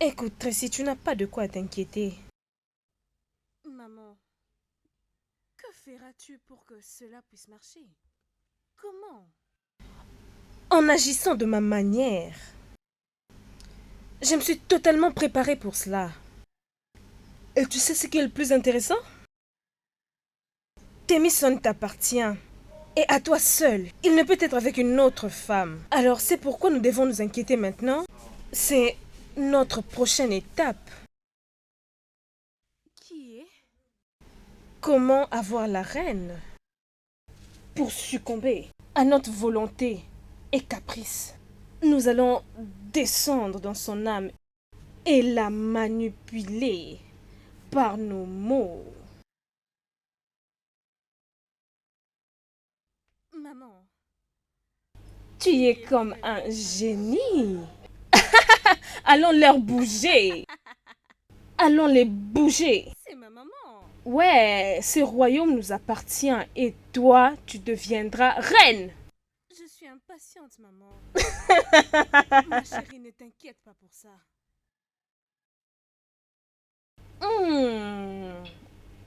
Écoute, Tracy, tu n'as pas de quoi t'inquiéter. Maman, que feras-tu pour que cela puisse marcher? Comment? En agissant de ma manière. Je me suis totalement préparée pour cela. Et tu sais ce qui est le plus intéressant? Temison t'appartient. Et à toi seul. Il ne peut être avec une autre femme. Alors c'est pourquoi nous devons nous inquiéter maintenant. C'est notre prochaine étape. Qui est? Comment avoir la reine pour succomber à notre volonté et caprice. Nous allons descendre dans son âme et la manipuler par nos mots. Maman. Tu es comme un génie. Allons leur bouger. Allons les bouger. C'est ma maman. Ouais, ce royaume nous appartient et toi, tu deviendras reine. Je suis impatiente, maman. Ma chérie, ne t'inquiète pas pour ça.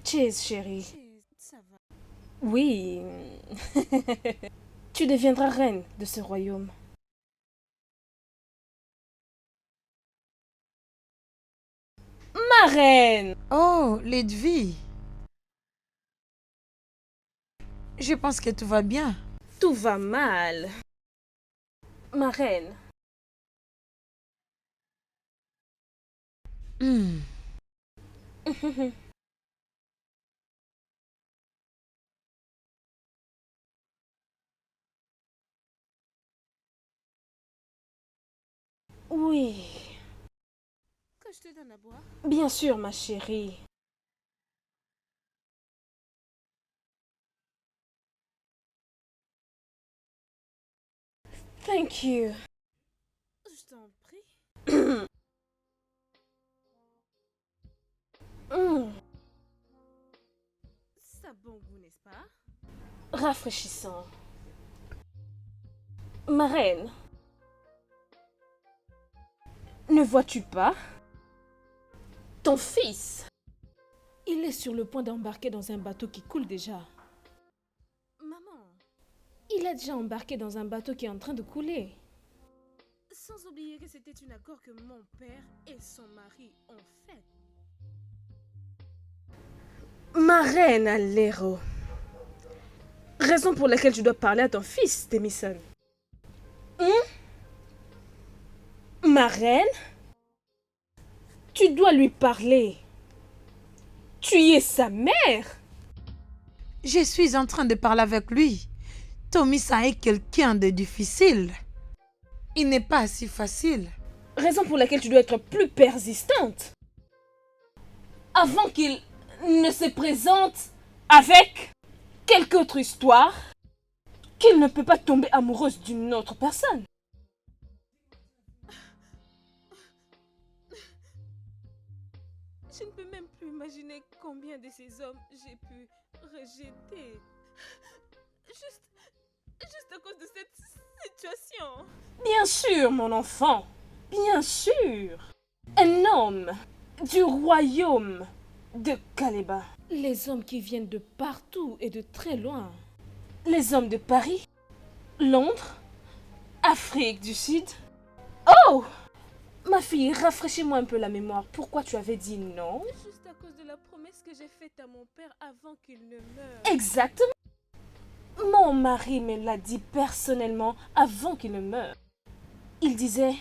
Cheers, chérie. Ça va. Oui. Tu deviendras reine de ce royaume. Ma reine. Oh, Lydie. Je pense que tout va bien. Tout va mal. Ma reine. Hmm. Oui. Que je te donne à boire? Bien sûr, ma chérie. Thank you. Je t'en prie. Ça a bon goût, n'est-ce pas? Rafraîchissant. Ma reine. Ne vois-tu pas? Ton fils. Il est sur le point d'embarquer dans un bateau qui coule déjà. Maman. Il a déjà embarqué dans un bateau qui est en train de couler. Sans oublier que c'était un accord que mon père et son mari ont fait. Ma reine Alero. Raison pour laquelle tu dois parler à ton fils, Temison. Ma reine? Tu dois lui parler. Tu es sa mère. Je suis en train de parler avec lui. Tommy, ça est quelqu'un de difficile. Il n'est pas si facile. Raison pour laquelle tu dois être plus persistante. Avant qu'il ne se présente avec quelque autre histoire, qu'il ne peut pas tomber amoureuse d'une autre personne. Je ne peux même plus imaginer combien de ces hommes j'ai pu rejeter. Juste à cause de cette situation. Bien sûr, mon enfant. Bien sûr. Un homme du royaume de Kaleba. Les hommes qui viennent de partout et de très loin. Les hommes de Paris, Londres, Afrique du Sud. Oh! Ma fille, rafraîchis-moi un peu la mémoire. Pourquoi tu avais dit non? Juste à cause de la promesse que j'ai faite à mon père avant qu'il ne meure. Exactement. Mon mari me l'a dit personnellement avant qu'il ne meure. Il disait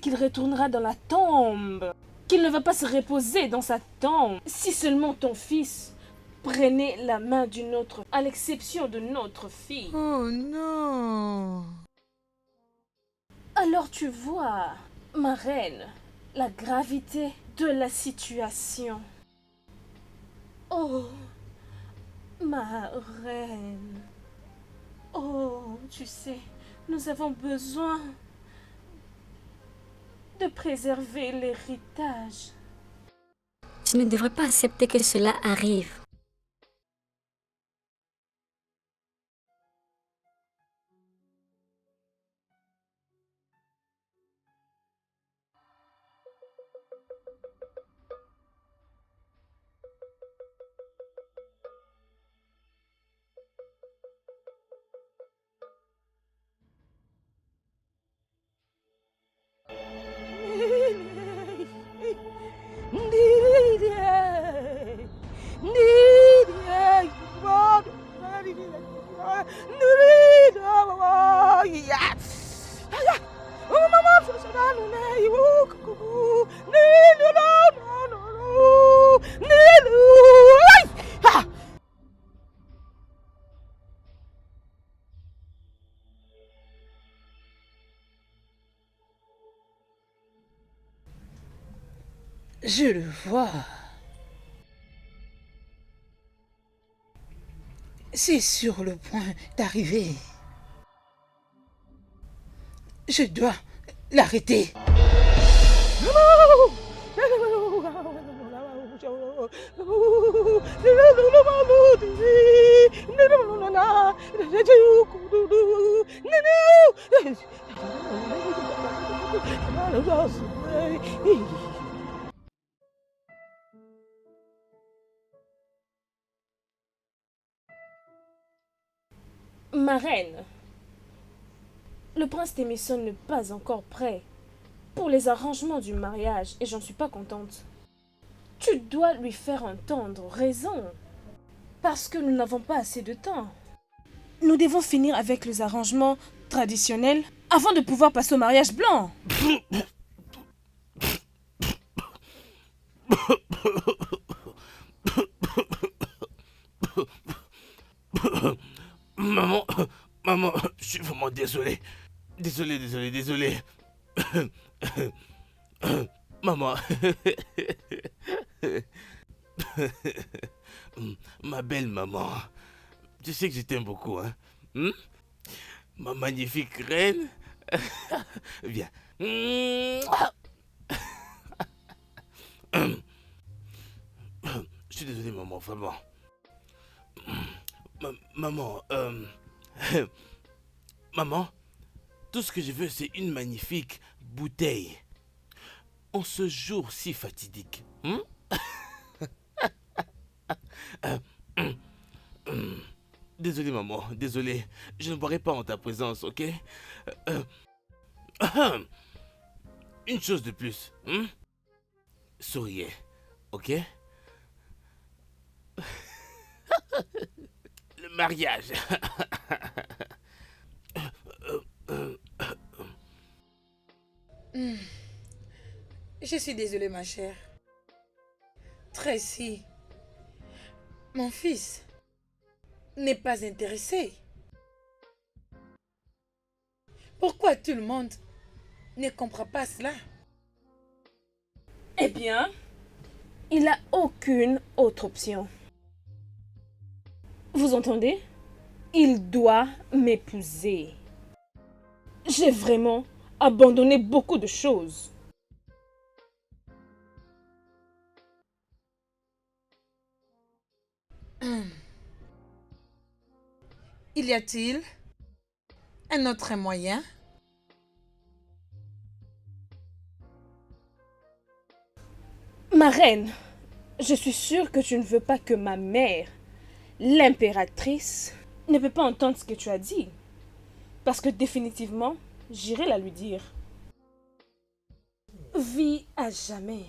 qu'il retournera dans la tombe, qu'il ne va pas se reposer dans sa tombe. Si seulement ton fils prenait la main d'une autre, à l'exception de notre fille. Oh non. Alors tu vois, ma reine, la gravité de la situation. Oh, ma reine. Oh, tu sais, nous avons besoin de préserver l'héritage. Tu ne devrais pas accepter que cela arrive. Je le vois. C'est sur le point d'arriver. Je dois l'arrêter. Ma reine, le prince Temesson n'est pas encore prêt pour les arrangements du mariage et j'en suis pas contente. Tu dois lui faire entendre raison parce que nous n'avons pas assez de temps. Nous devons finir avec les arrangements traditionnels avant de pouvoir passer au mariage blanc. Maman, maman, je suis vraiment désolé. Désolé. Maman. Ma belle maman. Tu sais que je t'aime beaucoup, hein? Ma magnifique reine. Viens. Je suis désolé, maman, vraiment. Maman, maman, tout ce que je veux, c'est une magnifique bouteille. En ce jour si fatidique. Désolé, maman, désolé. Je ne boirai pas en ta présence, ok? Une chose de plus. Souriez, ok? Le mariage. Je suis désolée, ma chère. Tracy, mon fils, n'est pas intéressé. Pourquoi tout le monde ne comprend pas cela? Eh bien, il n'a aucune autre option. Vous entendez? Il doit m'épouser. J'ai vraiment abandonné beaucoup de choses. Y a-t-il un autre moyen? Ma reine, je suis sûre que tu ne veux pas que ma mère, l'impératrice, ne peut pas entendre ce que tu as dit. Parce que définitivement, j'irai la lui dire. Vie à jamais.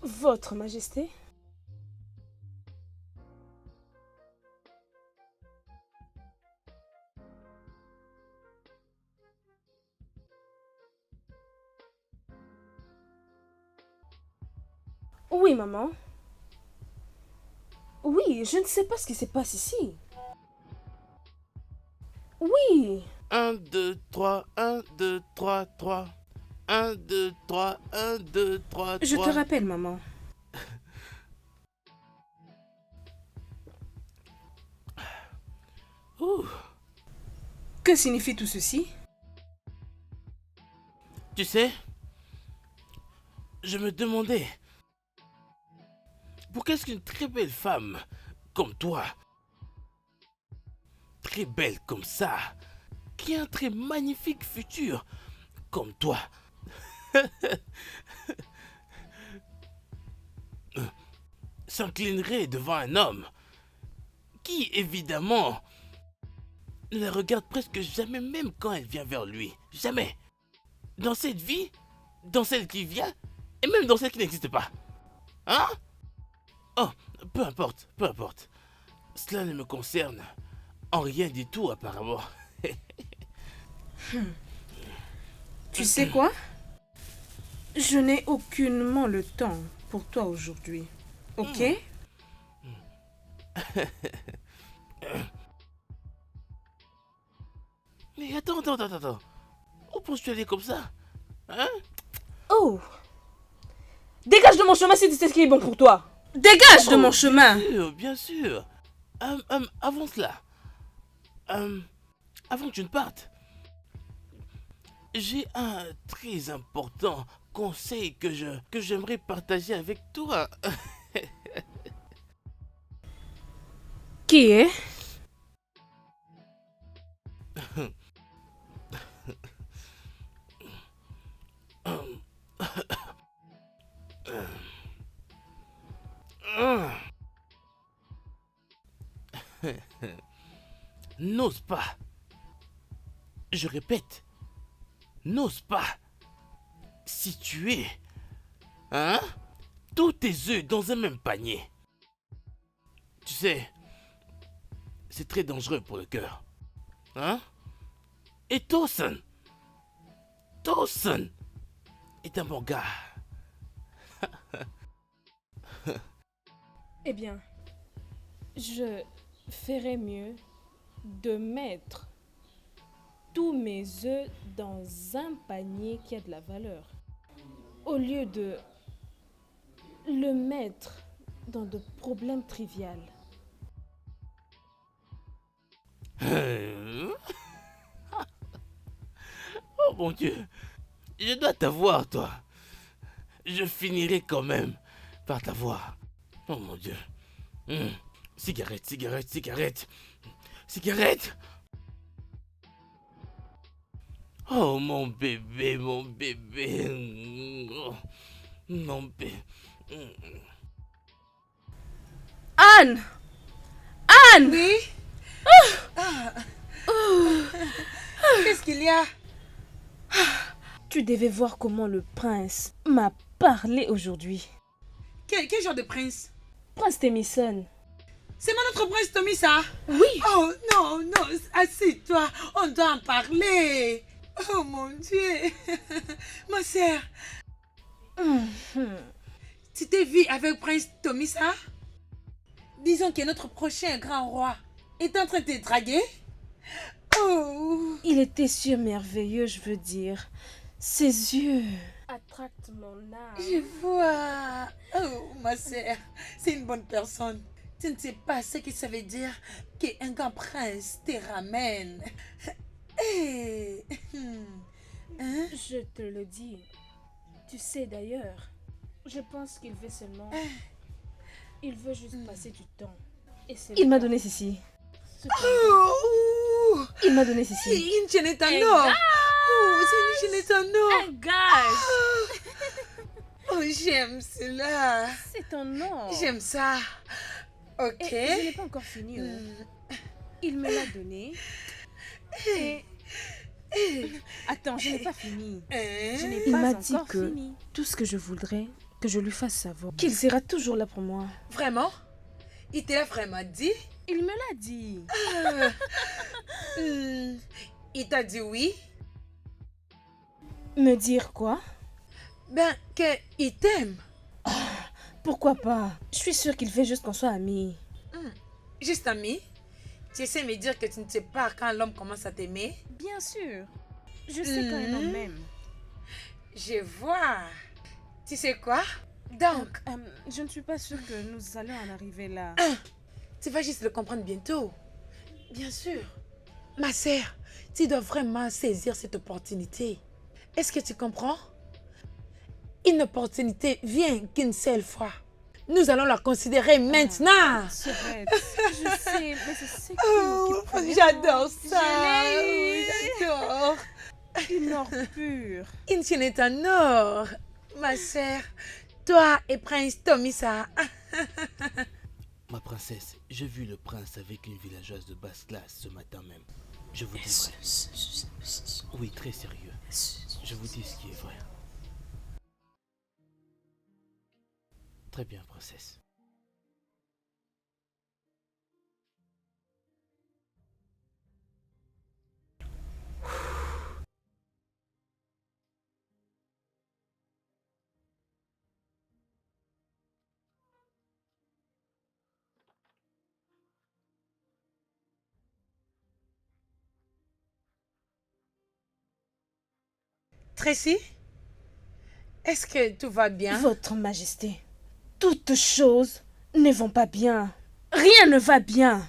Votre Majesté. Oui, maman. Oui, je ne sais pas ce qui se passe ici. Oui. 1, 2, 3, 1, 2, 3, 3. 1, 2, 3, 1, 2, 3, 3. Je te rappelle, maman. Ouh. Que signifie tout ceci? Tu sais, je me demandais, pourquoi est-ce qu'une très belle femme comme toi, très belle comme ça, qui a un très magnifique futur comme toi, s'inclinerait devant un homme qui, évidemment, ne la regarde presque jamais, même quand elle vient vers lui. Jamais. Dans cette vie, dans celle qui vient, et même dans celle qui n'existe pas. Hein? Oh, peu importe, peu importe. Cela ne me concerne en rien du tout, apparemment. Tu sais quoi? Je n'ai aucunement le temps pour toi aujourd'hui. Ok? Mais attends. Où penses-tu aller comme ça? Hein? Oh! Dégage de mon chemin si tu sais ce qui est bon pour toi. Dégage de mon chemin. Bien sûr, bien sûr. Avant cela, avant que tu ne partes, j'ai un très important conseil que j'aimerais partager avec toi. Qui est? N'ose pas. Je répète, n'ose pas situer, hein, tous tes œufs dans un même panier. Tu sais, c'est très dangereux pour le cœur. Hein? Et Dawson est un bon gars. Eh bien, je ferais mieux de mettre tous mes œufs dans un panier qui a de la valeur, au lieu de le mettre dans de problèmes triviaux. Oh mon Dieu, je dois t'avoir, toi. Je finirai quand même par t'avoir. Oh mon Dieu. Cigarette, cigarette, cigarette. Cigarette. Oh mon bébé, mon bébé. Oh, mon bébé. Anne! Anne! Oui? Qu'est-ce qu'il y a? Tu devais voir comment le prince m'a parlé aujourd'hui. Quel genre de prince? Prince Temison. C'est mon autre prince, Tommy, ça? Oui. Oh non, non, assieds-toi, on doit en parler. Oh mon Dieu. Ma sœur, tu t'es vue avec prince Tommy, ça? Disons que notre prochain grand roi est en train de te draguer. Oh. Il était si merveilleux, je veux dire. Ses yeux attractent mon âme. Je vois. Oh, ma sœur, c'est une bonne personne. Tu ne sais pas ce que ça veut dire qu'un grand prince te ramène. Hey. Hein? Je te le dis. Tu sais d'ailleurs, je pense qu'il veut seulement... Il veut juste passer du temps. Et il m'a donné ceci. Oh. Il m'a donné ceci. Une chaînette en or. Oh, c'est une chaînette en or. Un gage. Oh, j'aime cela. C'est ton or. J'aime ça. Ok. Et je n'ai pas encore fini. Il me l'a donné. Et... Attends, je n'ai pas fini. Je n'ai Il pas m'a encore dit que fini. tout ce que je voudrais que je lui fasse savoir. Qu'il sera toujours là pour moi. Vraiment? Il te l'a vraiment dit? Il me l'a dit. Il t'a dit oui? Me dire quoi? Ben, qu'il t'aime. Pourquoi pas? Je suis sûre qu'il fait juste qu'on soit amis. Juste ami? Tu essaies de me dire que tu ne sais pas quand l'homme commence à t'aimer? Bien sûr. Je sais quand un homme m'aime. Je vois. Tu sais quoi? Donc, Je ne suis pas sûre que nous allons en arriver là. tu vas juste le comprendre bientôt. Bien sûr. Ma sœur, tu dois vraiment saisir cette opportunité. Est-ce que tu comprends? Une opportunité vient qu'une seule fois. Nous allons la considérer maintenant. C'est vrai. Je sais, mais c'est ce qui Oh, m'occupe vraiment. j'adore ça. Je l'ai eu. Oui, j'adore. Une or pure. Une chaîne est en or. Ma sœur, toi et Prince Tomisa. Ma princesse, j'ai vu le prince avec une villageoise de basse classe ce matin même. Je vous dis vrai. Oui, très sérieux. Je vous dis ce qui est vrai. Très bien, princesse. Tracy, Est-ce que tout va bien? Votre Majesté, toutes choses ne vont pas bien. Rien ne va bien.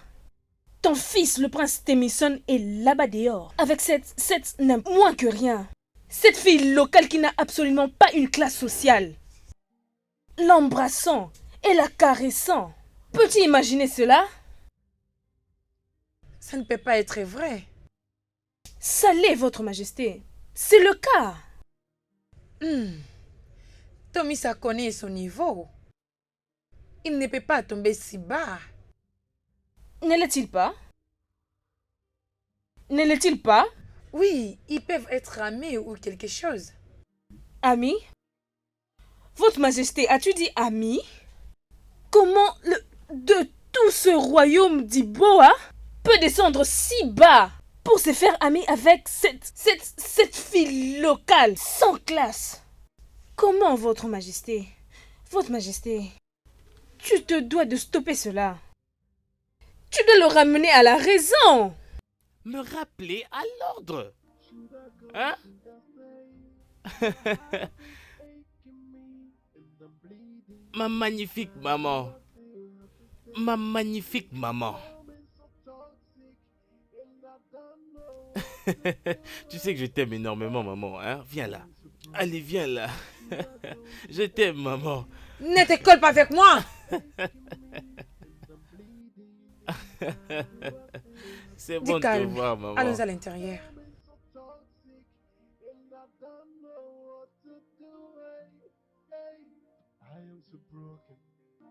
Ton fils, le prince Temison, est là-bas dehors, avec cette n'a moins que rien. Cette fille locale qui n'a absolument pas une classe sociale. L'embrassant et la caressant. Peux-tu imaginer cela? Ça ne peut pas être vrai. Ça l'est, Votre Majesté. C'est le cas. Tomisa connaît son niveau. Il ne peut pas tomber si bas. Ne l'est-il pas? Ne l'est-il pas? Oui, ils peuvent être amis ou quelque chose. Ami? Votre Majesté, as-tu dit ami? Comment de tout ce royaume d'Iboa peut descendre si bas pour se faire ami avec cette fille locale sans classe? Comment, Votre Majesté? Votre Majesté, tu te dois de stopper cela. Tu dois le ramener à la raison. Me rappeler à l'ordre. Hein? Ma magnifique maman. Ma magnifique maman. Tu sais que je t'aime énormément, maman, hein? Viens là. Allez, viens là. Je t'aime, maman. Ne te colle pas avec moi! C'est Dis bon de te calme. voir, maman. Allons à l'intérieur.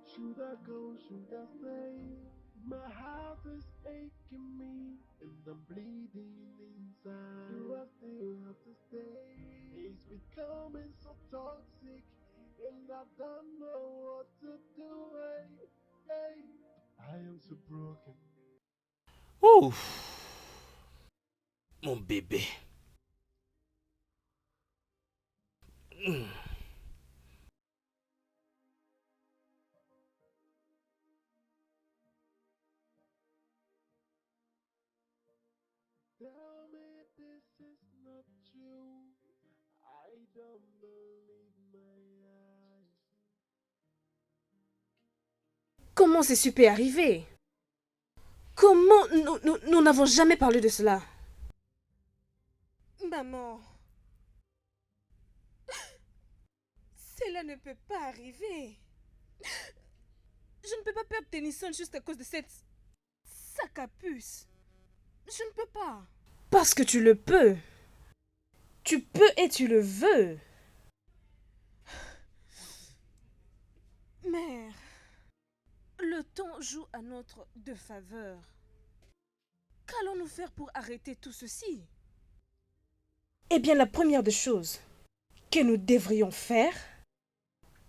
Should I go, should I stay? My heart is aching me and I'm bleeding inside. Do I still have to stay? It's becoming so toxic and I don't know what to do. Hey, I am so broken. Ouf. Mon bébé. Tell me this is not true. I don't believe my eyes. Comment c'est super arrivé? Comment nous n'avons jamais parlé de cela? Maman, cela ne peut pas arriver. Je ne peux pas perdre Tennyson juste à cause de cette sac à puce. Je ne peux pas. Parce que tu le peux. Tu peux et tu le veux. Mère, le temps joue à notre défaveur. Qu'allons-nous faire pour arrêter tout ceci? Eh bien, la première des choses que nous devrions faire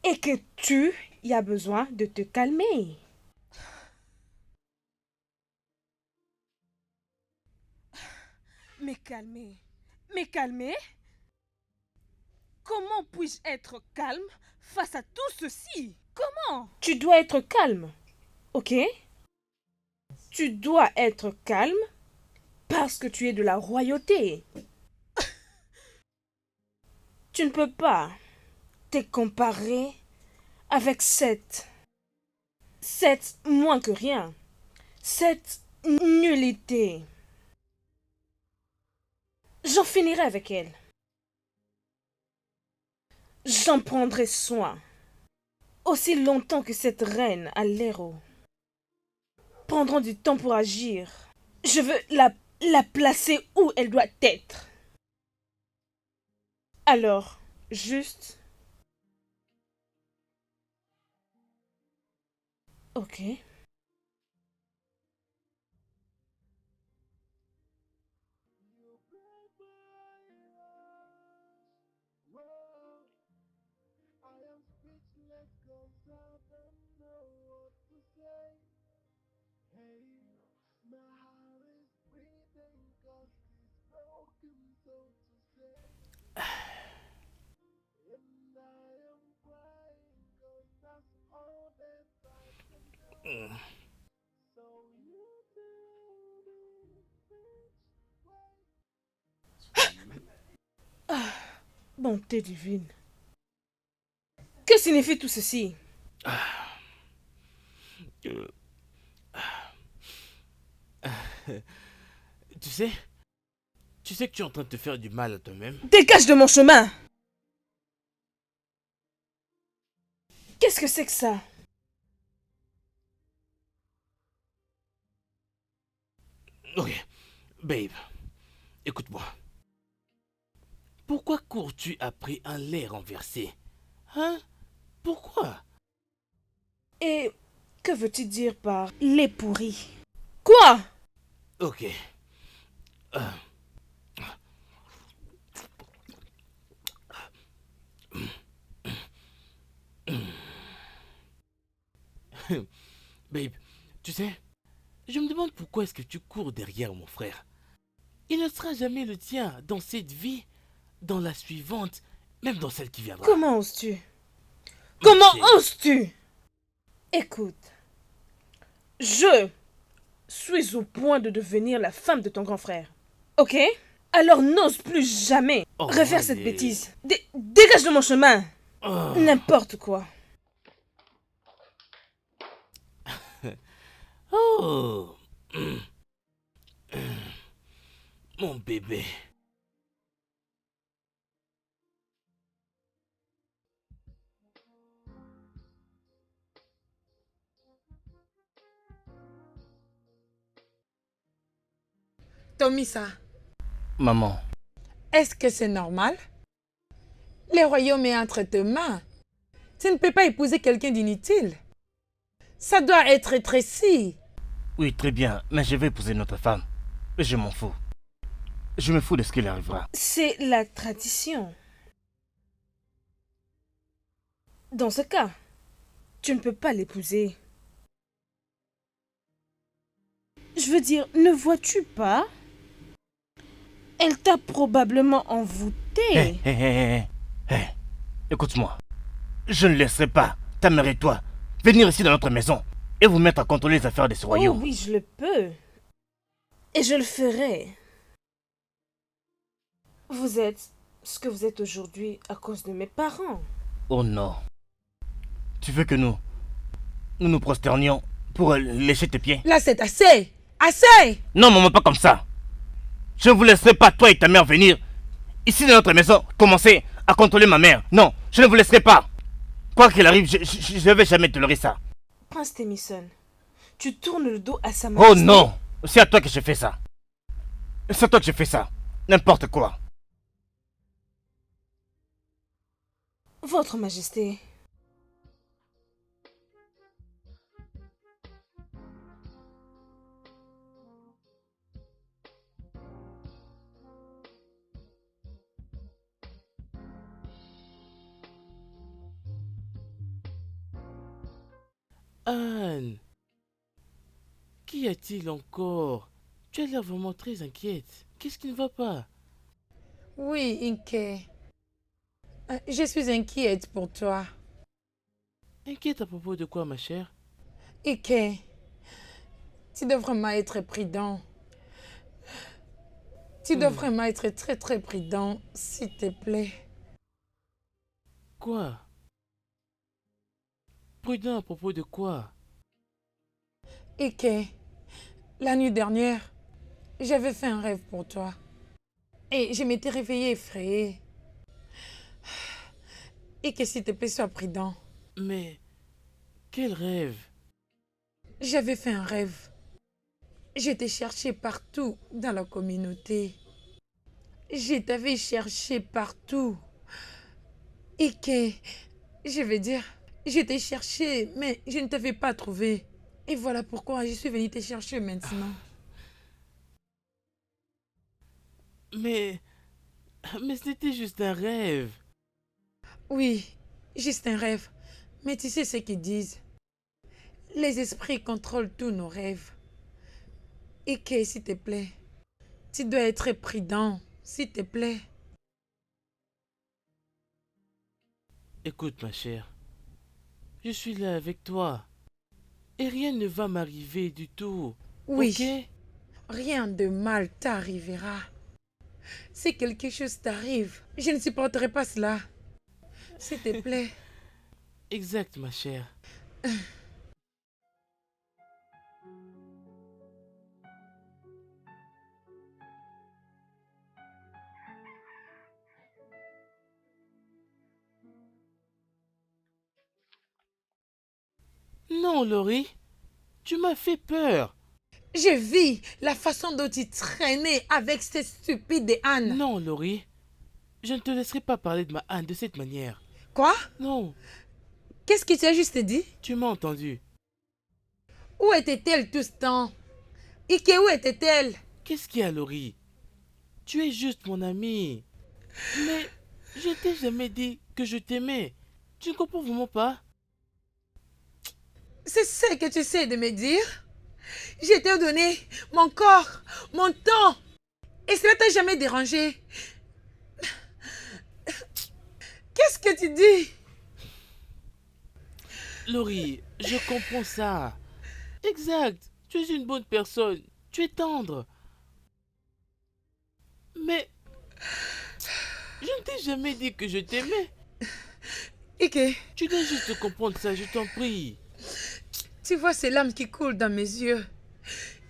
est que tu y as besoin de te calmer. Mais calmer? Comment puis-je être calme face à tout ceci? Comment? Tu dois être calme, ok? Tu dois être calme parce que tu es de la royauté. Tu ne peux pas te comparer avec cette moins que rien, cette nullité. J'en finirai avec elle. J'en prendrai soin. Aussi longtemps que cette reine à l'héros prendront du temps pour agir. Je veux la placer où elle doit être. Alors, juste... Ok. Bonté divine. Que signifie tout ceci? Tu sais que tu es en train de te faire du mal à toi-même. Dégage de mon chemin! Qu'est-ce que c'est que ça? Ok, babe, écoute-moi. Pourquoi cours-tu après un lait renversé? Hein? Pourquoi? Et que veux-tu dire par lait pourri? Quoi? Ok. Babe, tu sais, je me demande pourquoi est-ce que tu cours derrière mon frère. Il ne sera jamais le tien dans cette vie, dans la suivante, même dans celle qui viendra. Comment oses-tu? Ma Comment chérie. oses-tu? Écoute, je suis au point de devenir la femme de ton grand frère. Ok? Alors n'ose plus jamais Oh, refaire cette allez. bêtise. Dégage de mon chemin. Oh. N'importe quoi. Oh. Mon bébé. Tomisa, Maman. est-ce que c'est normal? Le royaume est entre tes mains. Tu ne peux pas épouser quelqu'un d'inutile. Ça doit être rétréci. Oui, très bien, mais je vais épouser notre femme. Et je m'en fous. Je me fous de ce qu'il arrivera. C'est la tradition. Dans ce cas, tu ne peux pas l'épouser. Je veux dire, ne vois-tu pas? Elle t'a probablement envoûté. Hé, écoute-moi. Je ne laisserai pas ta mère et toi venir ici dans notre maison et vous mettre à contrôler les affaires de ce Oh royaume. oui, je le peux. Et je le ferai. Vous êtes ce que vous êtes aujourd'hui à cause de mes parents. Oh non. Tu veux que nous prosternions pour lécher tes pieds? Là, c'est assez. Assez! Non, maman, pas comme ça. Je ne vous laisserai pas, toi et ta mère, venir ici dans notre maison, commencer à contrôler ma mère. Non, je ne vous laisserai pas. Quoi qu'il arrive, je ne vais jamais tolérer ça. Prince Temison, tu tournes le dos à sa Oh majesté. non, c'est à toi que je fais ça. C'est à toi que je fais ça. N'importe quoi. Votre majesté. Anne, qu'y a-t-il encore? Tu as l'air vraiment très inquiète. Qu'est-ce qui ne va pas? Oui, Inke. Je suis inquiète pour toi. Inquiète à propos de quoi, ma chère? Ike, tu dois vraiment être prudent. Tu dois vraiment être très très prudent, s'il te plaît. Quoi? Prudent à propos de quoi? Ike, la nuit dernière, j'avais fait un rêve pour toi. Et je m'étais réveillée effrayée. Ike, s'il te plaît, sois prudent. Mais quel rêve? J'avais fait un rêve. J'étais cherché partout dans la communauté. Je t'avais cherché partout. Et que, je veux dire, je t'ai cherché, mais je ne t'avais pas trouvé. Et voilà pourquoi je suis venue te chercher maintenant. Mais c'était juste un rêve. Oui, juste un rêve. Mais tu sais ce qu'ils disent. Les esprits contrôlent tous nos rêves. Et que, s'il te plaît, tu dois être prudent, s'il te plaît. Écoute, ma chère, je suis là avec toi. Et rien ne va m'arriver du tout. Oui, Ok? rien de mal t'arrivera. Si quelque chose t'arrive, je ne supporterai pas cela. S'il te plaît. Exact, ma chère. Non, Laurie, tu m'as fait peur. J'ai vu la façon dont tu traînais avec cette stupide Anne. Non, Laurie, je ne te laisserai pas parler de ma Anne de cette manière. Quoi? Non, Qu'est-ce que tu as juste dit? tu m'as entendu. Où était-elle tout ce temps? Ike, où était-elle? Qu'est-ce qu'il y a, Laurie? Tu es juste mon amie. Mais je t'ai jamais dit que je t'aimais. Tu ne comprends vraiment pas? C'est ce que tu sais de me dire? Je t'ai donné mon corps, mon temps. Et cela t'a jamais dérangé. Qu'est-ce que tu dis? Laurie, je comprends ça. Exact, tu es une bonne personne. Tu es tendre. Mais je ne t'ai jamais dit que je t'aimais. Ike, Tu dois juste comprendre ça, je t'en prie. tu vois ces larmes qui coulent dans mes yeux.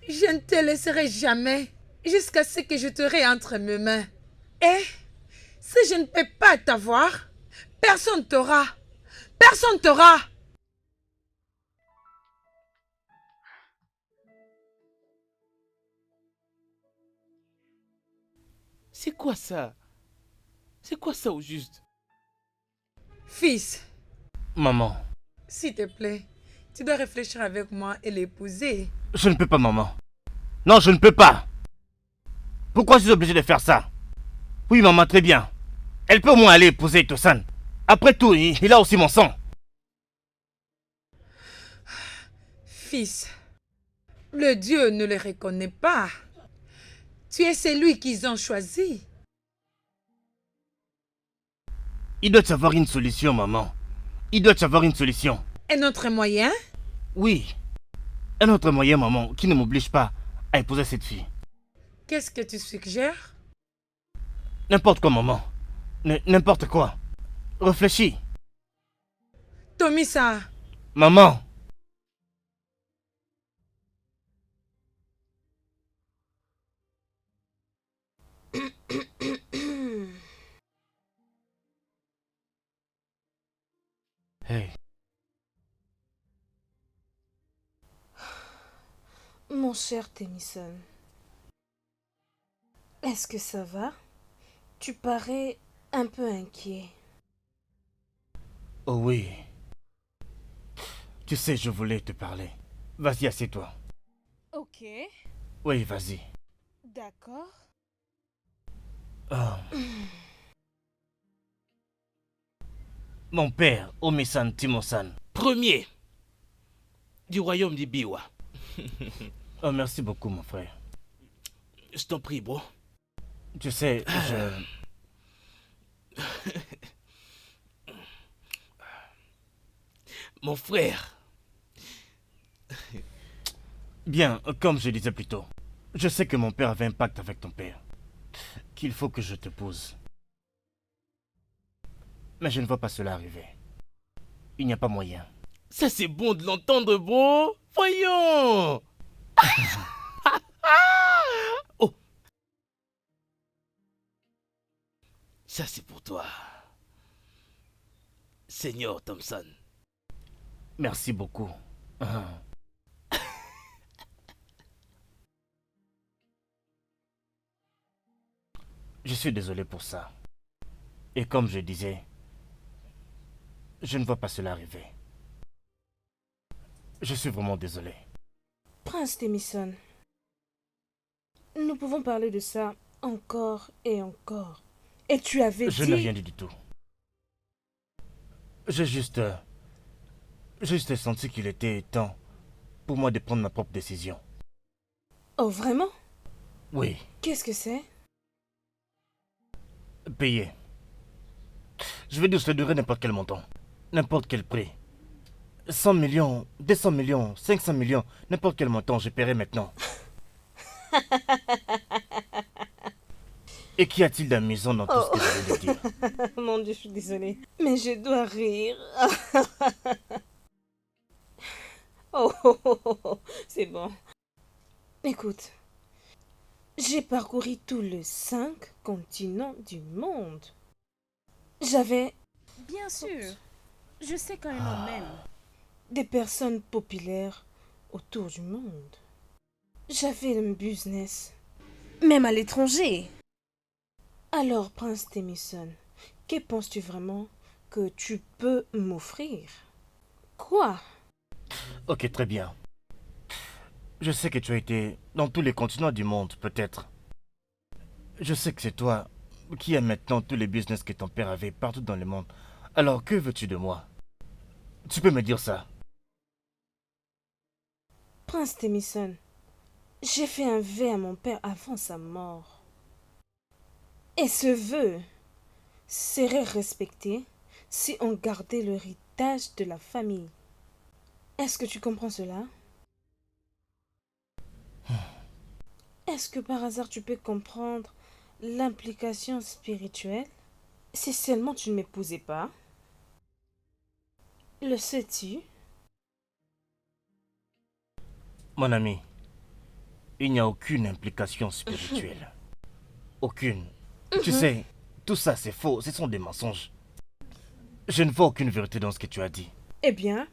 Je ne te laisserai jamais jusqu'à ce que je t'aurai entre mes mains. Et si je ne peux pas t'avoir, personne t'aura. Personne t'aura. C'est quoi ça? C'est quoi ça au juste? Fils, Maman, s'il te plaît, tu dois réfléchir avec moi et l'épouser. je ne peux pas, maman. Non, je ne peux pas. Pourquoi je suis obligé de faire ça? Oui, maman, très bien. Elle peut au moins aller épouser Tosan. Après tout, il a aussi mon sang. Fils, le Dieu ne le reconnaît pas. Tu es celui qu'ils ont choisi. Il doit y avoir une solution, maman. Il doit y avoir une solution. Un autre moyen? Oui. Un autre moyen, maman, qui ne m'oblige pas à épouser cette fille. Qu'est-ce que tu suggères? N'importe quoi, maman. N'importe quoi. Réfléchis. Tomisa, Maman. Hey. Mon cher Temison, est-ce que ça va? Tu parais un peu inquiet. Oh oui. Tu sais, je voulais te parler. Vas-y, assieds-toi. Ok, Oui, vas-y. d'accord. Oh. Mon père, Omisan Timosan. Premier du royaume d'Ibiwa. Oh, merci beaucoup, mon frère. Je t'en prie, bro. Tu sais, Mon frère. Bien, comme je disais plus tôt, je sais que mon père avait un pacte avec ton père. Qu'il faut que je te pose. Mais je ne vois pas cela arriver. Il n'y a pas moyen. Ça, c'est bon de l'entendre, bro. Voyons. Oh. Ça, c'est pour toi. Seigneur Thompson. Merci beaucoup. Ah. Je suis désolé pour ça. Et comme je disais, je ne vois pas cela arriver. Je suis vraiment désolé. Prince Temison, nous pouvons parler de ça encore et encore. Et tu avais Je dit... n'ai rien dit du tout. J'ai juste senti qu'il était temps pour moi de prendre ma propre décision. Oh, vraiment? Oui, Qu'est-ce que c'est? payer. Je vais dire, ça durer n'importe quel montant. N'importe quel prix. 100 millions, 200 millions, 500 millions, n'importe quel montant, je paierai maintenant. Et qu'y a-t-il d'amusant dans tout ce que je viens de dire? Mon Dieu, je suis désolée. Mais je dois rire. C'est bon. Écoute, j'ai parcouru tous les 5 continents du monde. J'avais Bien sûr. Je sais quand un homme m'aime. des personnes populaires autour du monde. J'avais un business, même à l'étranger. Alors, Prince Tennyson, que penses-tu vraiment que tu peux m'offrir? Quoi? Ok, très bien. Je sais que tu as été dans tous les continents du monde, peut-être. Je sais que c'est toi qui as maintenant tous les business que ton père avait partout dans le monde. Alors, que veux-tu de moi? Tu peux me dire ça? Prince Tennyson, j'ai fait un vœu à mon père avant sa mort. Et ce vœu serait respecté si on gardait l'héritage de la famille. Est-ce que tu comprends cela? Est-ce que par hasard tu peux comprendre l'implication spirituelle si seulement tu ne m'épousais pas? Le sais-tu? Mon ami, il n'y a aucune implication spirituelle. Aucune. Tu sais, tout ça c'est faux, ce sont des mensonges. Je ne vois aucune vérité dans ce que tu as dit. Eh bien,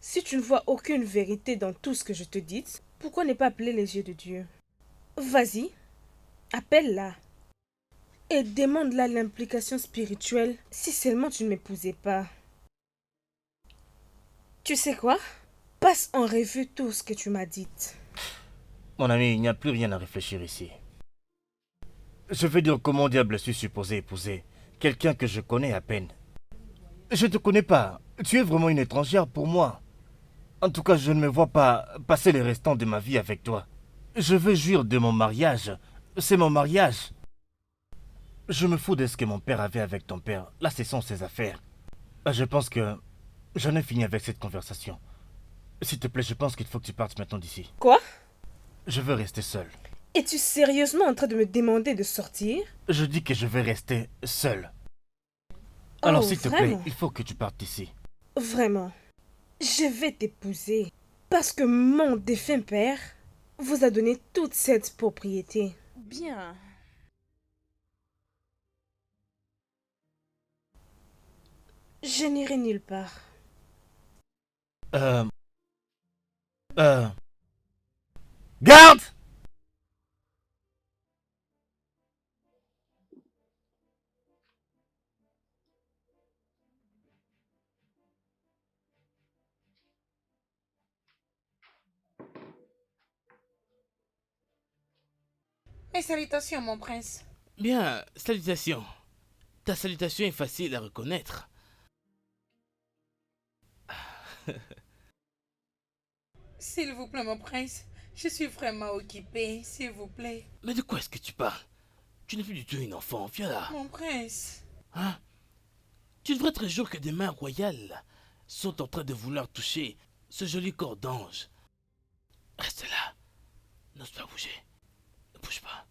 si tu ne vois aucune vérité dans tout ce que je te dis, pourquoi ne pas appeler les yeux de Dieu? Vas-y, appelle-la. Et demande-la l'implication spirituelle si seulement tu ne m'épousais pas. Tu sais quoi? Passe en revue tout ce que tu m'as dit. Mon ami, il n'y a plus rien à réfléchir ici. Je veux dire comment diable suis supposé épouser quelqu'un que je connais à peine. Je ne te connais pas. Tu es vraiment une étrangère pour moi. En tout cas, je ne me vois pas passer les restants de ma vie avec toi. Je veux jouir de mon mariage. C'est mon mariage. Je me fous de ce que mon père avait avec ton père. Là, ce sont ses affaires. Je pense que j'en ai fini avec cette conversation. S'il te plaît, je pense qu'il faut que tu partes maintenant d'ici. Quoi? Je veux rester seul. Es-tu sérieusement en train de me demander de sortir? Je dis que je veux rester seul. Alors, Oh, s'il te plaît, vraiment? il faut que tu partes d'ici. Vraiment, je vais t'épouser parce que mon défunt père vous a donné toute cette propriété. Bien. Je n'irai nulle part. Euh... Garde! Mes salutations, mon prince. Bien, salutations. Ta salutation est facile à reconnaître. S'il vous plaît, mon prince, je suis vraiment occupée, s'il vous plaît. Mais de quoi est-ce que tu parles? Tu n'es plus du tout une enfant, viens là. Mon prince. Hein? Tu devrais te réjouir que des mains royales sont en train de vouloir toucher ce joli corps d'ange. Reste là. N'ose pas bouger. Ne bouge pas.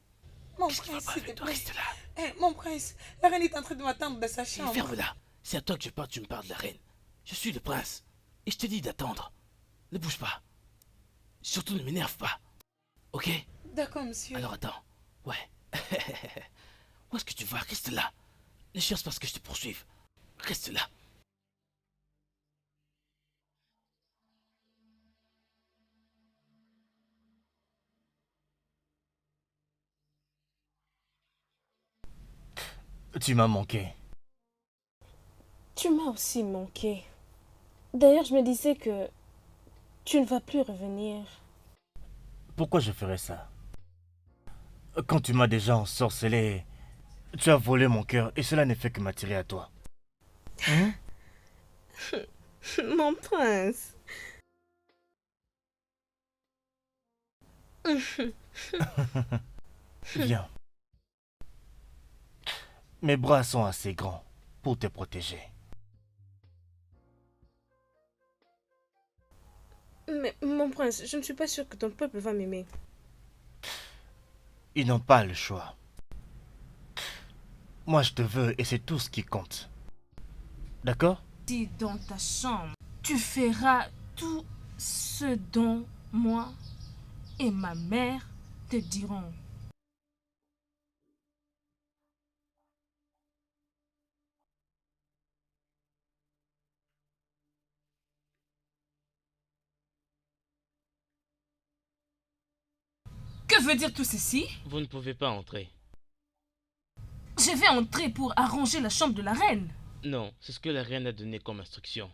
Mon Qu'est-ce qui va prince, pas s'il te avec toi? plaît. Reste là. Mon prince, la reine est en train de m'attendre dans sa chambre. Ferme-la. C'est à toi que je parle, tu me parles de la reine. Je suis le prince. Et je te dis d'attendre. Ne bouge pas. Surtout ne m'énerve pas. Ok? D'accord, monsieur. Alors attends. Ouais. Où est-ce que tu vas? Reste là. Ne cherche pas ce que je te poursuive. Reste là. Tu m'as manqué. Tu m'as aussi manqué. D'ailleurs, je me disais que tu ne vas plus revenir. Pourquoi je ferais ça? Quand tu m'as déjà ensorcelé, tu as volé mon cœur et cela ne fait que m'attirer à toi. Hein? Mon prince. Viens. Mes bras sont assez grands pour te protéger. Mais mon prince, je ne suis pas sûre que ton peuple va m'aimer. Ils n'ont pas le choix. Moi, je te veux et c'est tout ce qui compte. D'accord? Si dans ta chambre, tu feras tout ce dont moi et ma mère te diront. Que veut dire tout ceci? Vous ne pouvez pas entrer. Je vais entrer pour arranger la chambre de la reine. Non, c'est ce que la reine a donné comme instruction.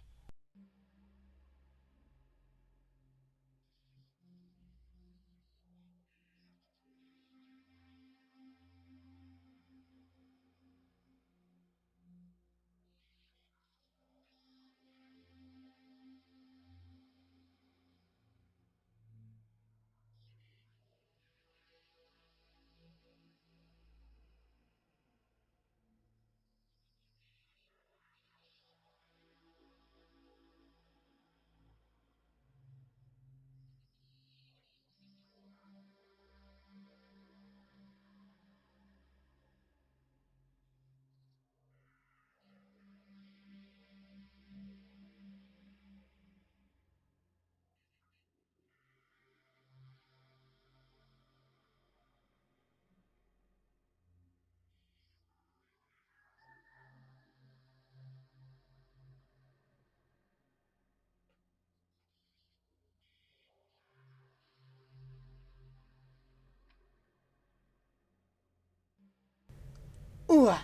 Ouah,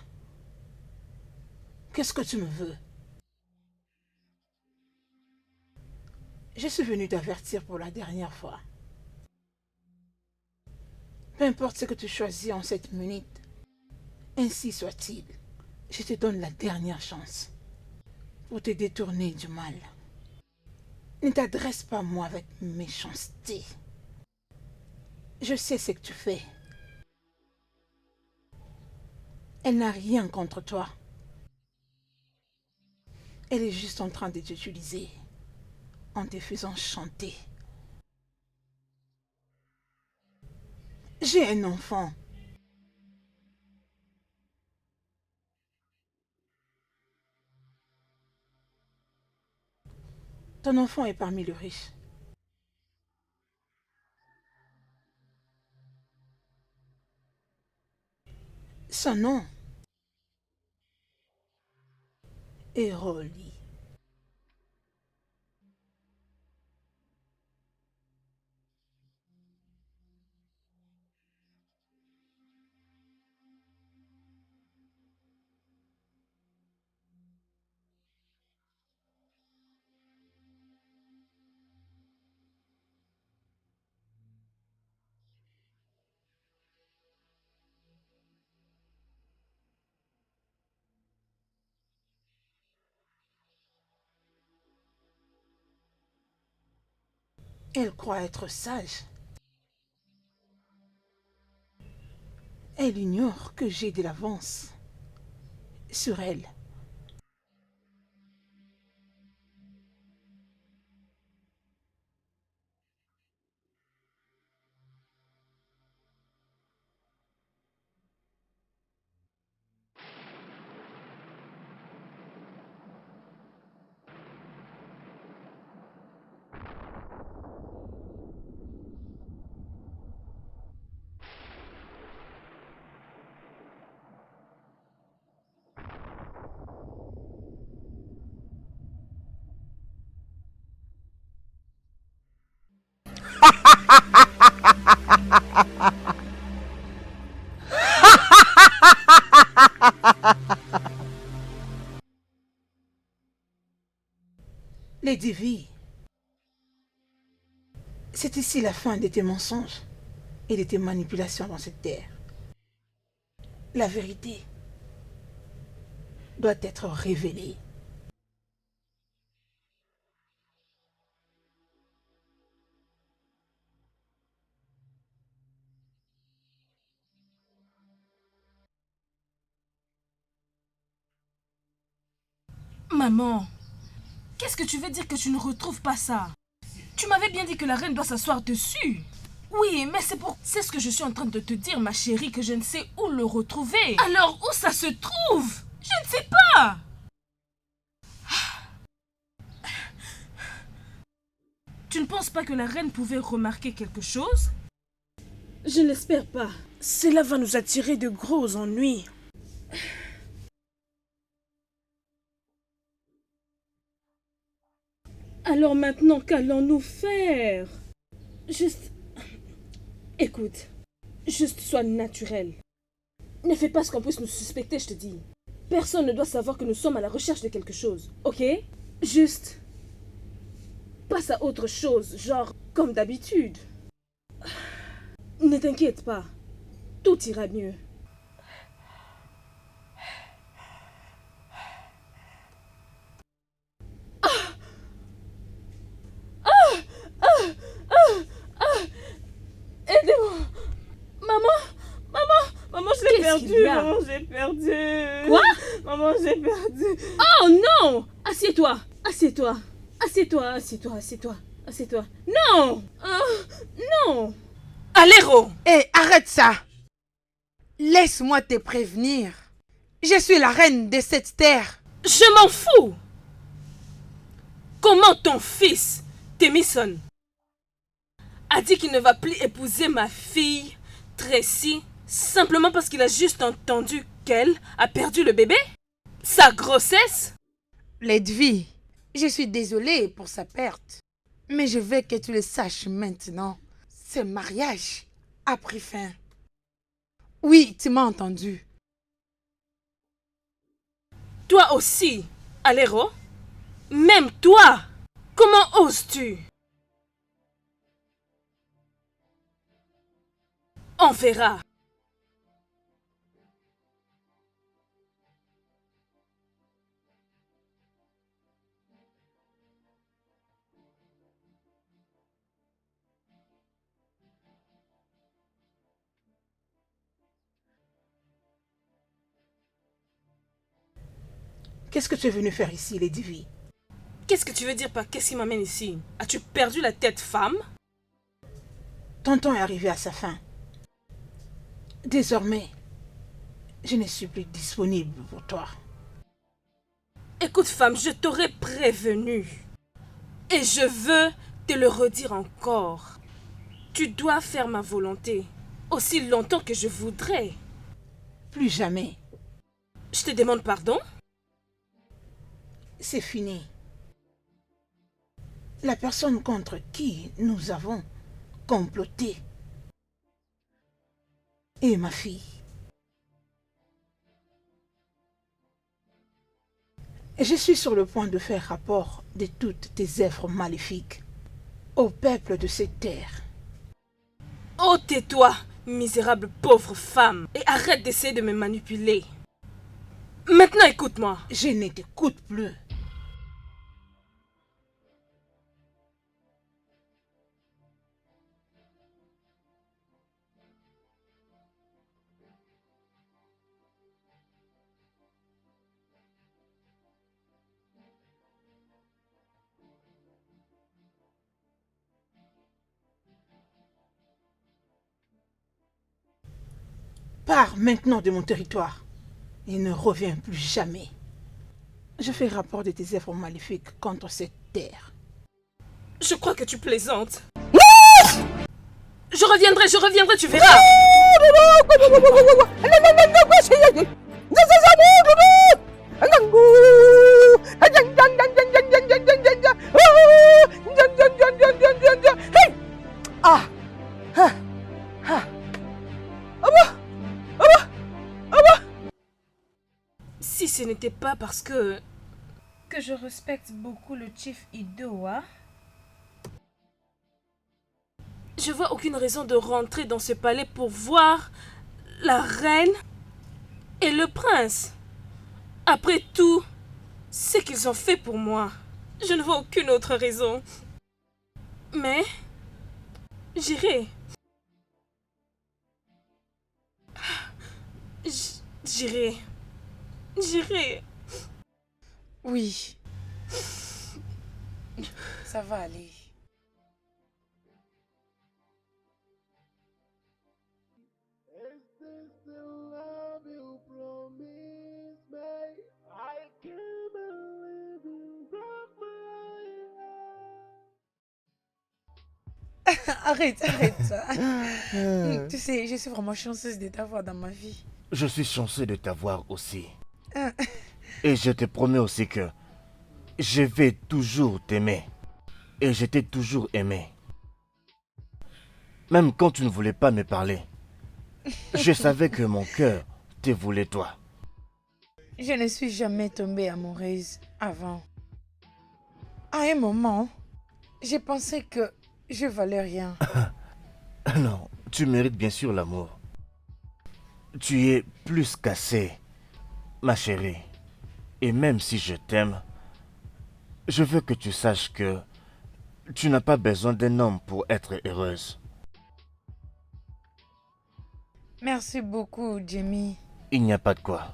qu'est-ce que tu me veux? Je suis venu t'avertir pour la dernière fois. Peu importe ce que tu choisis en cette minute, ainsi soit-il. Je te donne la dernière chance pour te détourner du mal. Ne t'adresse pas à moi avec méchanceté. Je sais ce que tu fais. Elle n'a rien contre toi. Elle est juste en train de t'utiliser en te faisant chanter. J'ai un enfant. Ton enfant est parmi les riches. Son nom est Rolly. Elle croit être sage. Elle ignore que j'ai de l'avance sur elle. Lady V, c'est ici la fin de tes mensonges et de tes manipulations dans cette terre. La vérité doit être révélée. Maman, qu'est-ce que tu veux dire que tu ne retrouves pas ça? Tu m'avais bien dit que la reine doit s'asseoir dessus. Oui, mais c'est ce que je suis en train de te dire, ma chérie, que je ne sais où le retrouver. Alors, où ça se trouve? Je ne sais pas. Tu ne penses pas que la reine pouvait remarquer quelque chose? Je l'espère pas. Cela va nous attirer de gros ennuis. Alors maintenant, qu'allons-nous faire? Juste... Écoute, juste sois naturel. Ne fais pas ce qu'on puisse nous suspecter, je te dis. Personne ne doit savoir que nous sommes à la recherche de quelque chose, ok? Juste... passe à autre chose, genre comme d'habitude. Ne t'inquiète pas, tout ira mieux. Aidez-moi! Maman, je l'ai Qu'est-ce qu'il perdu! y a? Maman, j'ai perdu! Quoi? Maman, j'ai perdu! Oh non! Assieds-toi! Assieds-toi! Assieds-toi! Assieds-toi! Assieds-toi! Assieds-toi! Non! Non! Aléro! Hé, arrête ça! Laisse-moi te prévenir. Je suis la reine de cette terre. Je m'en fous! Comment ton fils, Temison, a dit qu'il ne va plus épouser ma fille, Tracy, simplement parce qu'il a juste entendu qu'elle a perdu le bébé? Sa grossesse? Ledvi, je suis désolée pour sa perte. Mais je veux que tu le saches maintenant. Ce mariage a pris fin. Oui, tu m'as entendu. Toi aussi, Aléro? Même toi? Comment oses-tu? On verra. Qu'est-ce que tu es venu faire ici, Ledvi? Qu'est-ce que tu veux dire par qu'est-ce qui m'amène ici? As-tu perdu la tête, femme? Ton temps est arrivé à sa fin. Désormais, je ne suis plus disponible pour toi. Écoute, femme, je t'aurais prévenu. Et je veux te le redire encore. Tu dois faire ma volonté aussi longtemps que je voudrais. Plus jamais. Je te demande pardon? C'est fini. La personne contre qui nous avons comploté est ma fille. Et je suis sur le point de faire rapport de toutes tes œuvres maléfiques au peuple de cette terre. Oh, tais-toi, misérable pauvre femme, et arrête d'essayer de me manipuler. Maintenant, écoute-moi. Je ne t'écoute plus. Pars maintenant de mon territoire et ne reviens plus jamais. Je fais rapport de tes œuvres maléfiques contre cette terre. Je crois que tu plaisantes. Je reviendrai, tu verras. Si ce n'était pas parce que je respecte beaucoup le chief Idoa. je vois aucune raison de rentrer dans ce palais pour voir la reine et le prince. Après tout ce qu'ils ont fait pour moi, je ne vois aucune autre raison. Mais j'irai. J'irai. J'irai. Oui. Ça va aller. Arrête ça. Tu sais, je suis vraiment chanceuse de t'avoir dans ma vie. Je suis chanceux de t'avoir aussi. Et je te promets aussi que je vais toujours t'aimer. Et je t'ai toujours aimé. Même quand tu ne voulais pas me parler. Je savais que mon cœur te voulait toi. Je ne suis jamais tombée amoureuse avant. À un moment, j'ai pensé que je valais rien. Non, tu mérites bien sûr l'amour. Tu es plus qu'assez, ma chérie. Et même si je t'aime, je veux que tu saches que tu n'as pas besoin d'un homme pour être heureuse. Merci beaucoup, Jamie. Il n'y a pas de quoi.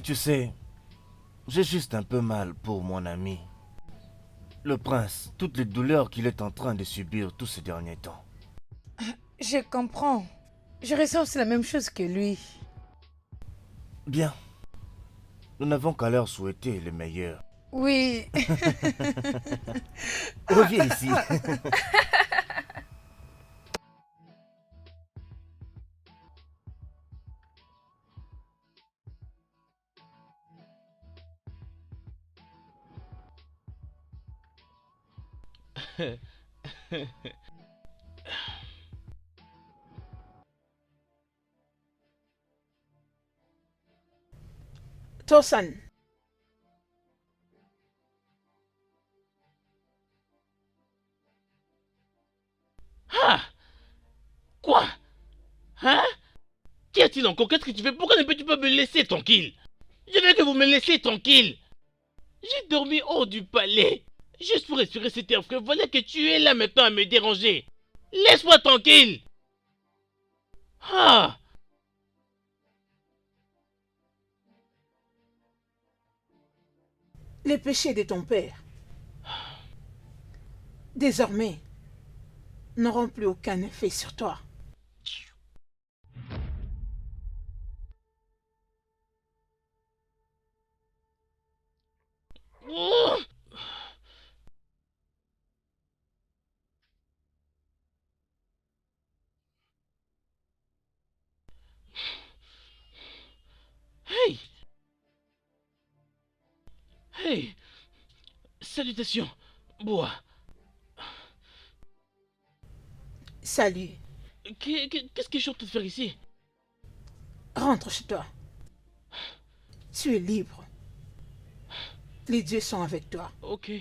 Tu sais, j'ai juste un peu mal pour mon ami. Le prince, toutes les douleurs qu'il est en train de subir tous ces derniers temps. Je comprends. Je ressens aussi la même chose que lui. Bien. Nous n'avons qu'à leur souhaiter le meilleur. Oui. Reviens ici. Tosan. Ah! Quoi? Hein? Qu'y a-t-il encore? Qu'est-ce que tu fais? Pourquoi ne peux-tu pas me laisser tranquille? Je veux que vous me laissiez tranquille. J'ai dormi hors du palais. Juste pour respirer cet air frais. Voilà que tu es là maintenant à me déranger. Laisse-moi tranquille. Ah! Les péchés de ton père, désormais, n'auront plus aucun effet sur toi. Oh! Hey! Hey! Salutations, Bois. Salut, Qu'est-ce que je suis en train de faire ici? rentre chez toi. Tu es libre. Les dieux sont avec toi. Ok.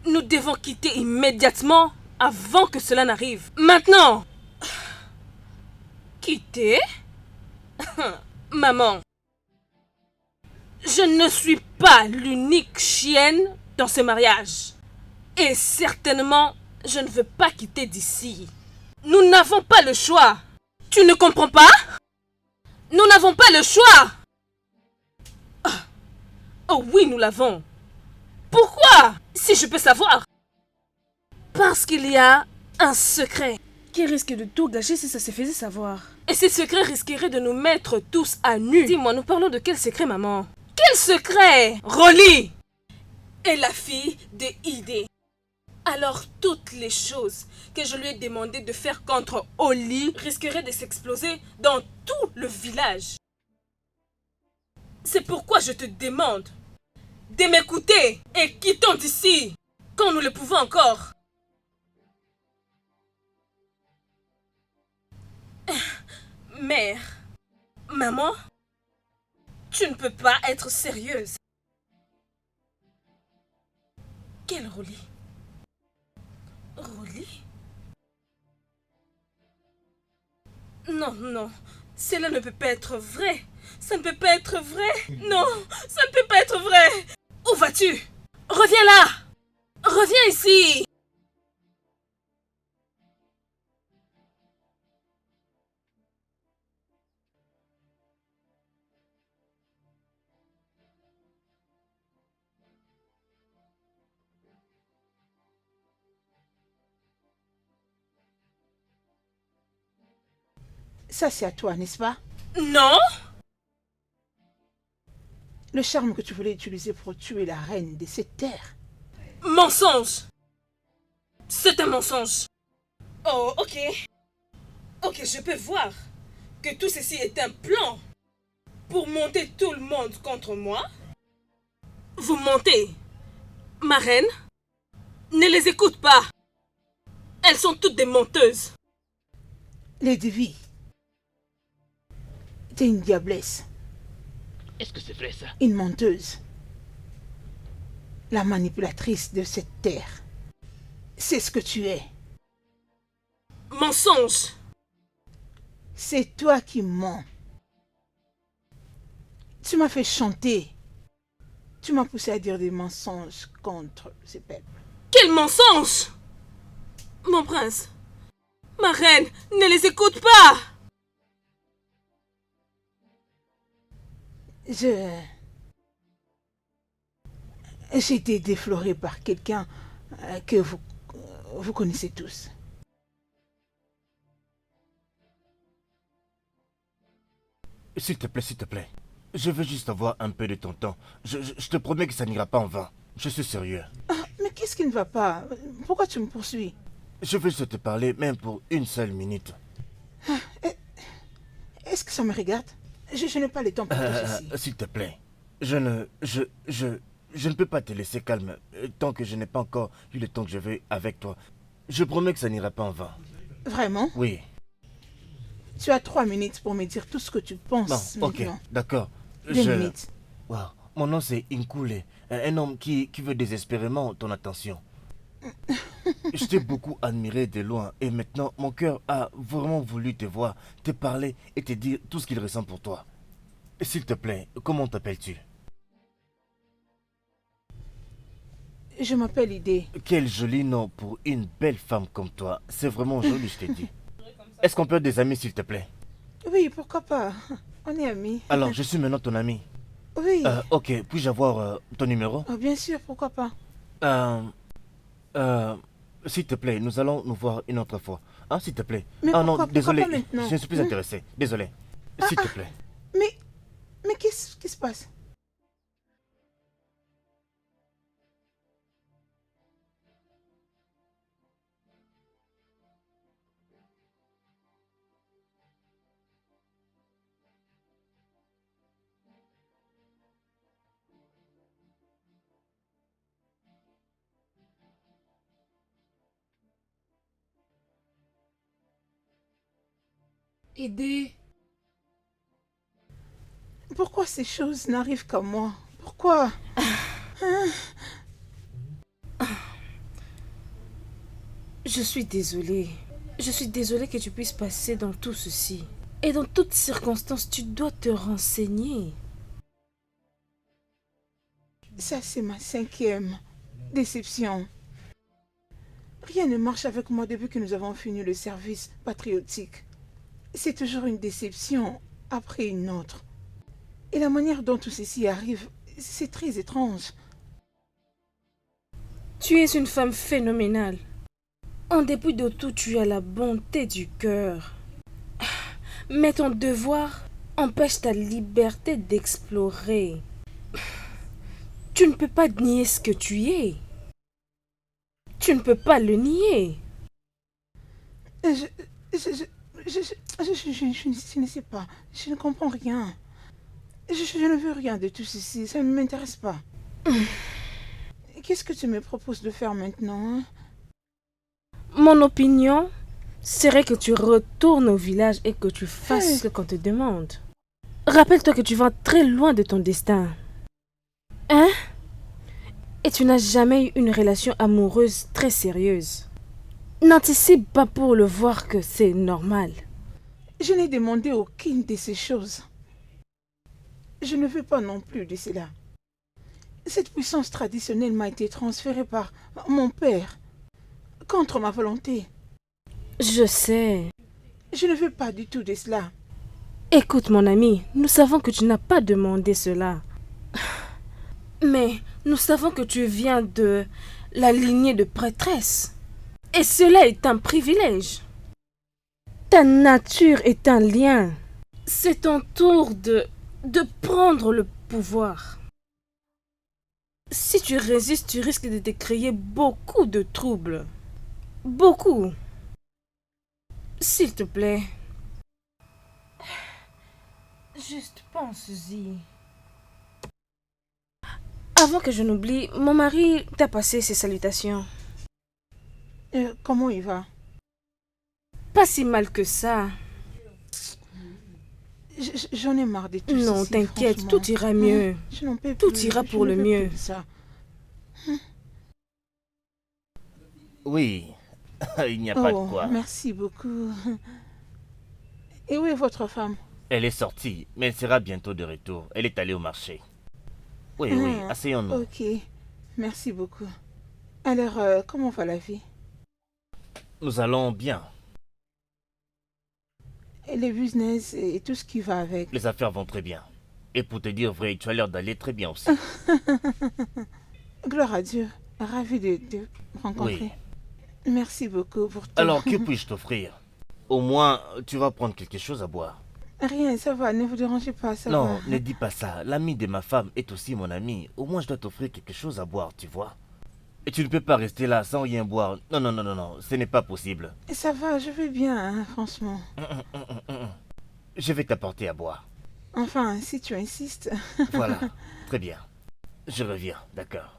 Nous devons quitter immédiatement avant que cela n'arrive. Maintenant! Quitter? Maman, je ne suis pas l'unique chienne dans ce mariage. Et certainement, je ne veux pas quitter d'ici. Nous n'avons pas le choix. Tu ne comprends pas? Nous n'avons pas le choix. Ah. Oh oui, nous l'avons. Pourquoi? Si je peux savoir. Parce qu'il y a un secret qui risque de tout gâcher si ça se faisait savoir. Et ce secret risquerait de nous mettre tous à nu. Dis-moi, nous parlons de quel secret, maman? Quel secret? Rolly est la fille de Idé. Alors toutes les choses que je lui ai demandé de faire contre Oli risqueraient de s'exploser dans tout le village. C'est pourquoi je te demande de m'écouter et quittons d'ici quand nous le pouvons encore. Mère, maman, tu ne peux pas être sérieuse. Quel Rolly? Rolly? Non, non, cela ne peut pas être vrai. Ça ne peut pas être vrai. Non, ça ne peut pas être vrai. Où vas-tu? Reviens là. Reviens ici. Ça, c'est à toi, n'est-ce pas? Non. Le charme que tu voulais utiliser pour tuer la reine de cette terre. Mensonge. C'est un mensonge. Oh, ok. Ok, je peux voir que tout ceci est un plan pour monter tout le monde contre moi. Vous mentez. Ma reine, ne les écoute pas. Elles sont toutes des menteuses. Lady V, t'es une diablesse, Est-ce que c'est vrai ça? une menteuse, la manipulatrice de cette terre. C'est ce que tu es. Mensonge. C'est toi qui mens. Tu m'as fait chanter. Tu m'as poussé à dire des mensonges contre ce peuple. Quel mensonge! Mon prince, ma reine, ne les écoute pas! J'ai été déflorée par quelqu'un que vous connaissez tous. S'il te plaît, s'il te plaît. Je veux juste avoir un peu de ton temps. Je te promets que ça n'ira pas en vain. Je suis sérieux. Ah, mais qu'est-ce qui ne va pas? Pourquoi tu me poursuis? Je veux juste te parler, même pour une seule minute. Est-ce que ça me regarde? Je n'ai pas le temps pour tout ceci. S'il te plaît. Je ne peux pas te laisser calme tant que je n'ai pas encore eu le temps que je veux avec toi. Je promets que ça n'ira pas en vain. Vraiment? Oui. Tu as 3 minutes pour me dire tout ce que tu penses Non, ok, maintenant. d'accord. 2 minutes. Wow. Mon nom c'est Inkule, un homme qui veut désespérément ton attention. Je t'ai beaucoup admiré de loin et maintenant mon cœur a vraiment voulu te voir, te parler et te dire tout ce qu'il ressent pour toi. S'il te plaît, comment t'appelles-tu? Je m'appelle Idé. Quel joli nom pour une belle femme comme toi. C'est vraiment joli, je t'ai dit. Est-ce qu'on peut être des amis, s'il te plaît? Oui, pourquoi pas? On est amis. Alors, je suis maintenant ton ami. Oui. Ok, puis-je avoir ton numéro? Oh, bien sûr, pourquoi pas? S'il te plaît, nous allons nous voir une autre fois. Hein, s'il te plaît. Mais Ah pourquoi non, désolé, pas maintenant? je ne suis plus intéressé. Désolé. S'il te plaît. Mais qu'est-ce qui se passe? Aider. Pourquoi ces choses n'arrivent qu'à moi? Pourquoi? Je suis désolée. Je suis désolée que tu puisses passer dans tout ceci. Et dans toutes circonstances, tu dois te renseigner. Ça, c'est ma 5e déception. Rien ne marche avec moi depuis que nous avons fini le service patriotique. C'est toujours une déception après une autre. Et la manière dont tout ceci arrive, c'est très étrange. Tu es une femme phénoménale. En dépit de tout, tu as la bonté du cœur. Mais ton devoir empêche ta liberté d'explorer. Tu ne peux pas nier ce que tu es. Tu ne peux pas le nier. Je ne sais pas. Je ne comprends rien. Je ne veux rien de tout ceci. Ça ne m'intéresse pas. Qu'est-ce que tu me proposes de faire maintenant? Mon opinion serait que tu retournes au village et que tu fasses ce qu'on te demande. Rappelle-toi que tu vas très loin de ton destin. Hein? Et tu n'as jamais eu une relation amoureuse très sérieuse. N'anticipe pas pour le voir que c'est normal. Je n'ai demandé aucune de ces choses. Je ne veux pas non plus de cela. Cette puissance traditionnelle m'a été transférée par mon père, contre ma volonté. Je sais. Je ne veux pas du tout de cela. Écoute mon ami, nous savons que tu n'as pas demandé cela. Mais nous savons que tu viens de la lignée de prêtresse. Et cela est un privilège. Ta nature est un lien. C'est ton tour de prendre le pouvoir. Si tu résistes, tu risques de te créer beaucoup de troubles. Beaucoup. S'il te plaît. Juste pense-y. Avant que je n'oublie, mon mari t'a passé ses salutations. Comment il va? Pas si mal que ça. J'en ai marre de tout ça. Non, t'inquiète, tout ira mieux. Je n'en peux Tout plus, ira je pour ne le peux mieux. plus de ça. Oui, il n'y a pas de Oh, quoi. merci beaucoup. Et où est votre femme? Elle est sortie, mais elle sera bientôt de retour. Elle est allée au marché. Oui, oui, asseyons-nous. Ok, merci beaucoup. Alors, comment va la vie? Nous allons bien. Et le business et tout ce qui va avec? Les affaires vont très bien. Et pour te dire vrai, tu as l'air d'aller très bien aussi. Gloire à Dieu. Ravi de rencontrer. Oui. Merci beaucoup pour tout. Alors, que puis-je t'offrir? Au moins, tu vas prendre quelque chose à boire. Rien, ça va, ne vous dérangez pas, ça va. Non, ne dis pas ça. L'ami de ma femme est aussi mon ami. Au moins, je dois t'offrir quelque chose à boire, tu vois. Et tu ne peux pas rester là sans rien boire. Non, non, non, non, non, ce n'est pas possible. Ça va, je vais bien, hein, franchement. Je vais t'apporter à boire. Enfin, si tu insistes. Voilà, très bien. Je reviens, d'accord.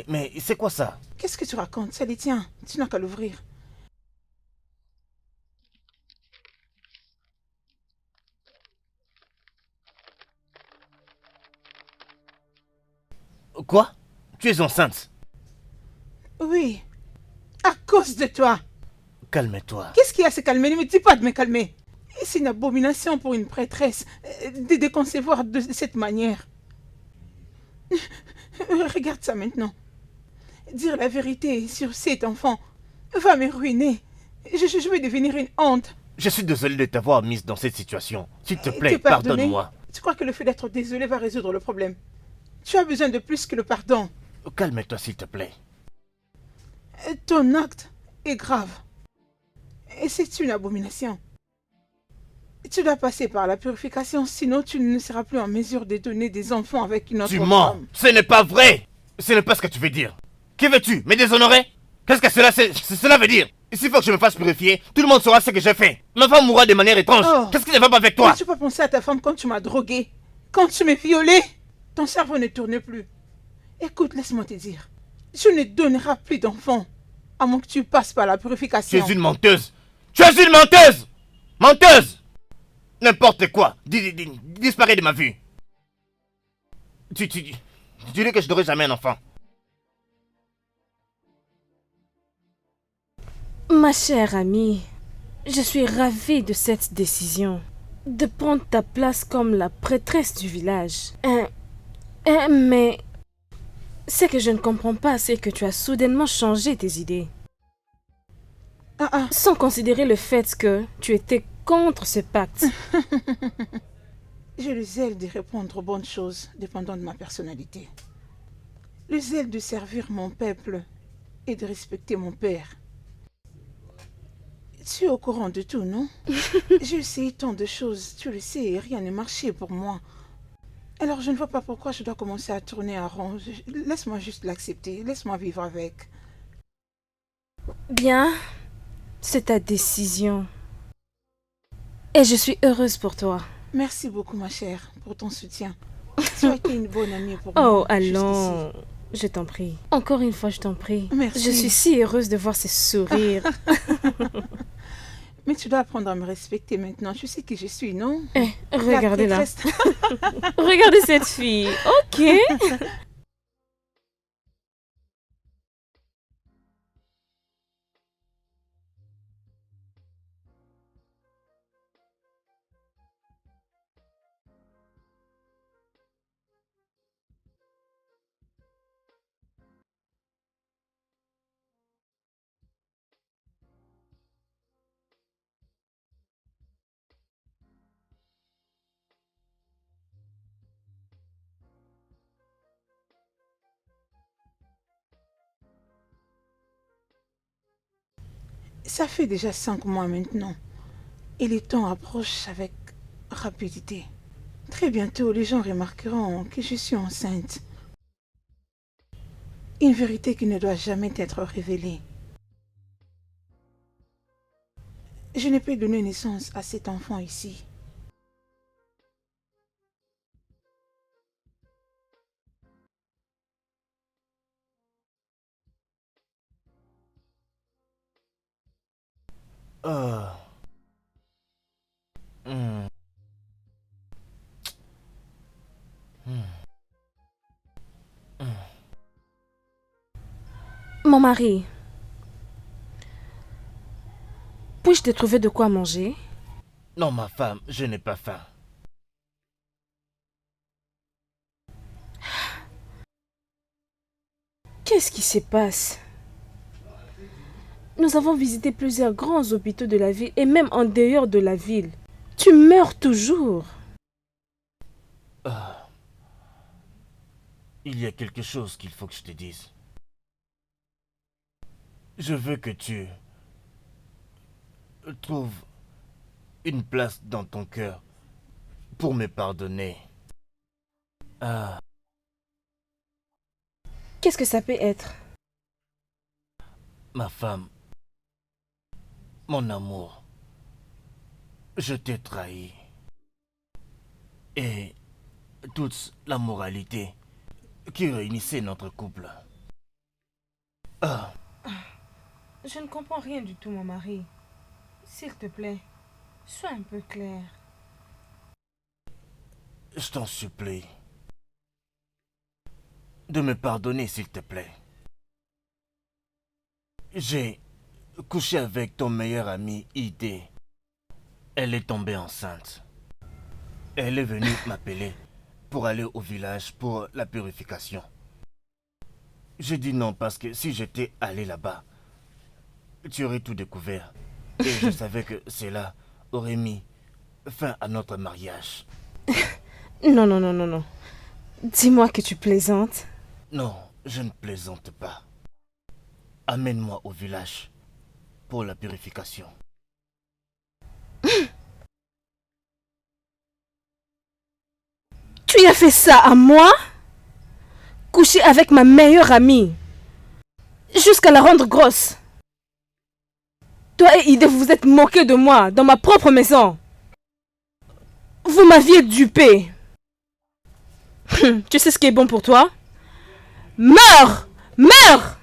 Mais c'est quoi ça? Qu'est-ce que tu racontes? Ça les tient. Tu n'as qu'à l'ouvrir. Quoi? Tu es enceinte? Oui. À cause de toi. Calme-toi. Qu'est-ce qu'il y a à se calmer? Ne me dis pas de me calmer. C'est une abomination pour une prêtresse de concevoir de cette manière. Regarde ça maintenant. Dire la vérité sur cet enfant va me ruiner. Je vais devenir une honte. Je suis désolé de t'avoir mise dans cette situation. S'il te plaît, Te pardonner? pardonne-moi. Tu crois que le fait d'être désolé va résoudre le problème? Tu as besoin de plus que le pardon. Calme-toi, s'il te plaît. Ton acte est grave. Et c'est une abomination. Tu dois passer par la purification, sinon tu ne seras plus en mesure de donner des enfants avec une autre Tu mens. femme. Ce n'est pas vrai. Ce n'est pas ce que tu veux dire. Que veux-tu? Me déshonorer? Qu'est-ce que cela veut dire? S'il faut que je me fasse purifier, tout le monde saura ce que j'ai fait. Ma femme mourra de manière étrange. Oh. Qu'est-ce qui ne va pas avec toi? N'as-tu pas pensé à ta femme quand tu m'as drogué? Quand tu m'as violé? Ton cerveau ne tourne plus. Écoute, laisse-moi te dire. Tu ne donneras plus d'enfants, à moins que tu passes par la Tu purification. es une menteuse. Tu es une menteuse. Menteuse. N'importe quoi. Disparais de ma vue. Tu dis que je n'aurai jamais un enfant. Ma chère amie, je suis ravie de cette décision. De prendre ta place comme la prêtresse du village. Mais ce que je ne comprends pas, c'est que tu as soudainement changé tes idées. Sans considérer le fait que tu étais contre ce pacte. J'ai le zèle de répondre aux bonnes choses, dépendant de ma personnalité. Le zèle de servir mon peuple et de respecter mon père. Tu es au courant de tout, non? J'ai essayé tant de choses, tu le sais, et rien n'a marché pour moi. Alors je ne vois pas pourquoi je dois commencer à tourner en rond. Laisse-moi juste l'accepter. Laisse-moi vivre avec. Bien, c'est ta décision. Et je suis heureuse pour toi. Merci beaucoup, ma chère, pour ton soutien. Tu as été une bonne amie pour moi. Oh, allons. Je t'en prie. Encore une fois, je t'en prie. Merci. Je suis si heureuse de voir ces sourires. Mais tu dois apprendre à me respecter maintenant. Tu sais qui je suis, non? Regardez là. Regardez cette fille. Ok. Ça fait déjà 5 mois maintenant. Et les temps approchent avec rapidité. Très bientôt, les gens remarqueront que je suis enceinte. Une vérité qui ne doit jamais être révélée. Je ne peux donner naissance à cet enfant ici. Mon mari, puis-je te trouver de quoi manger? Non, ma femme, je n'ai pas faim. Qu'est-ce qui se passe? Nous avons visité plusieurs grands hôpitaux de la ville et même en dehors de la ville. Tu meurs toujours. Il y a quelque chose qu'il faut que je te dise. Je veux que tu trouves une place dans ton cœur pour me pardonner. Qu'est-ce que ça peut être? Ma femme, mon amour, je t'ai trahi. Et toute la moralité qui réunissait notre couple. Je ne comprends rien du tout, mon mari. S'il te plaît, sois un peu clair. Je t'en supplie de me pardonner, s'il te plaît. J'ai couché avec ton meilleur ami ID. Elle est tombée enceinte. Elle est venue m'appeler pour aller au village pour la purification. J'ai dit non parce que si j'étais allé là-bas, tu aurais tout découvert. Et je savais que cela aurait mis fin à notre mariage. Non, non, non, non, non. Dis-moi que tu plaisantes. Non, je ne plaisante pas. Amène-moi au village pour la purification. Tu as fait ça à moi? Coucher avec ma meilleure amie jusqu'à la rendre grosse. Toi et Ide, vous vous êtes moqués de moi dans ma propre maison. Vous m'aviez dupé. Tu sais ce qui est bon pour toi? Meurs! Meurs!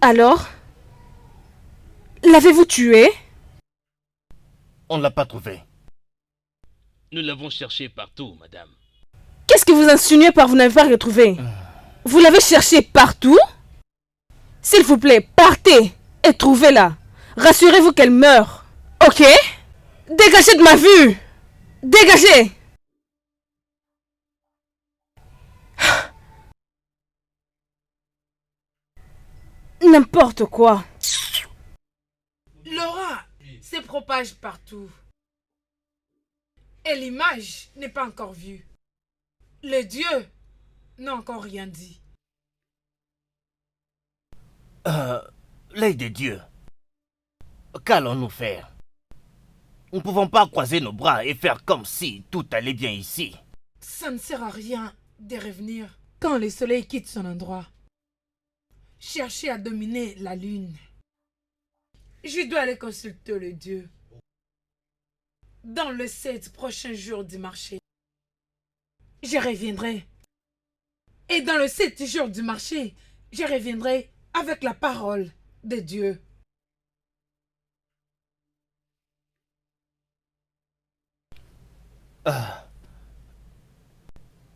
Alors? L'avez-vous tué? On ne l'a pas trouvé. Nous l'avons cherché partout, madame. Qu'est-ce que vous insinuez par vous n'avez pas retrouvé? Vous l'avez cherché partout? S'il vous plaît, partez et trouvez-la. Rassurez-vous qu'elle meurt. Ok? Dégagez de ma vue! Dégagez! N'importe quoi. L'aura se propage partout. Et l'image n'est pas encore vue. Le Dieu n'a encore rien dit. L'œil de Dieu. Qu'allons-nous faire? Nous ne pouvons pas croiser nos bras et faire comme si tout allait bien ici. Ça ne sert à rien de revenir quand le soleil quitte son endroit. Chercher à dominer la lune. Je dois aller consulter le Dieu. Dans les 7 prochains jours du marché, je reviendrai. Et dans les 7 jours du marché, je reviendrai avec la parole de Dieu.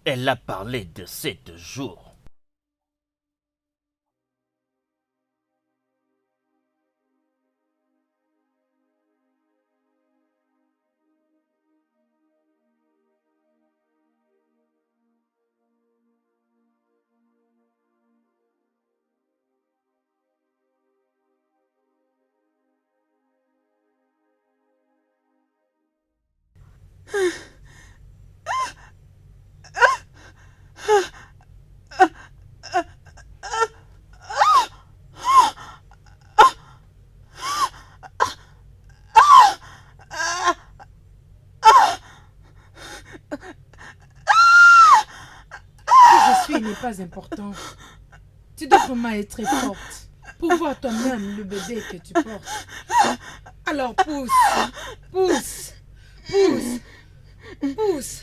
Elle a parlé de 7 jours. N'est pas important. Tu dois vraiment être très forte pour voir toi-même le bébé que tu portes. Alors pousse, pousse, pousse, pousse.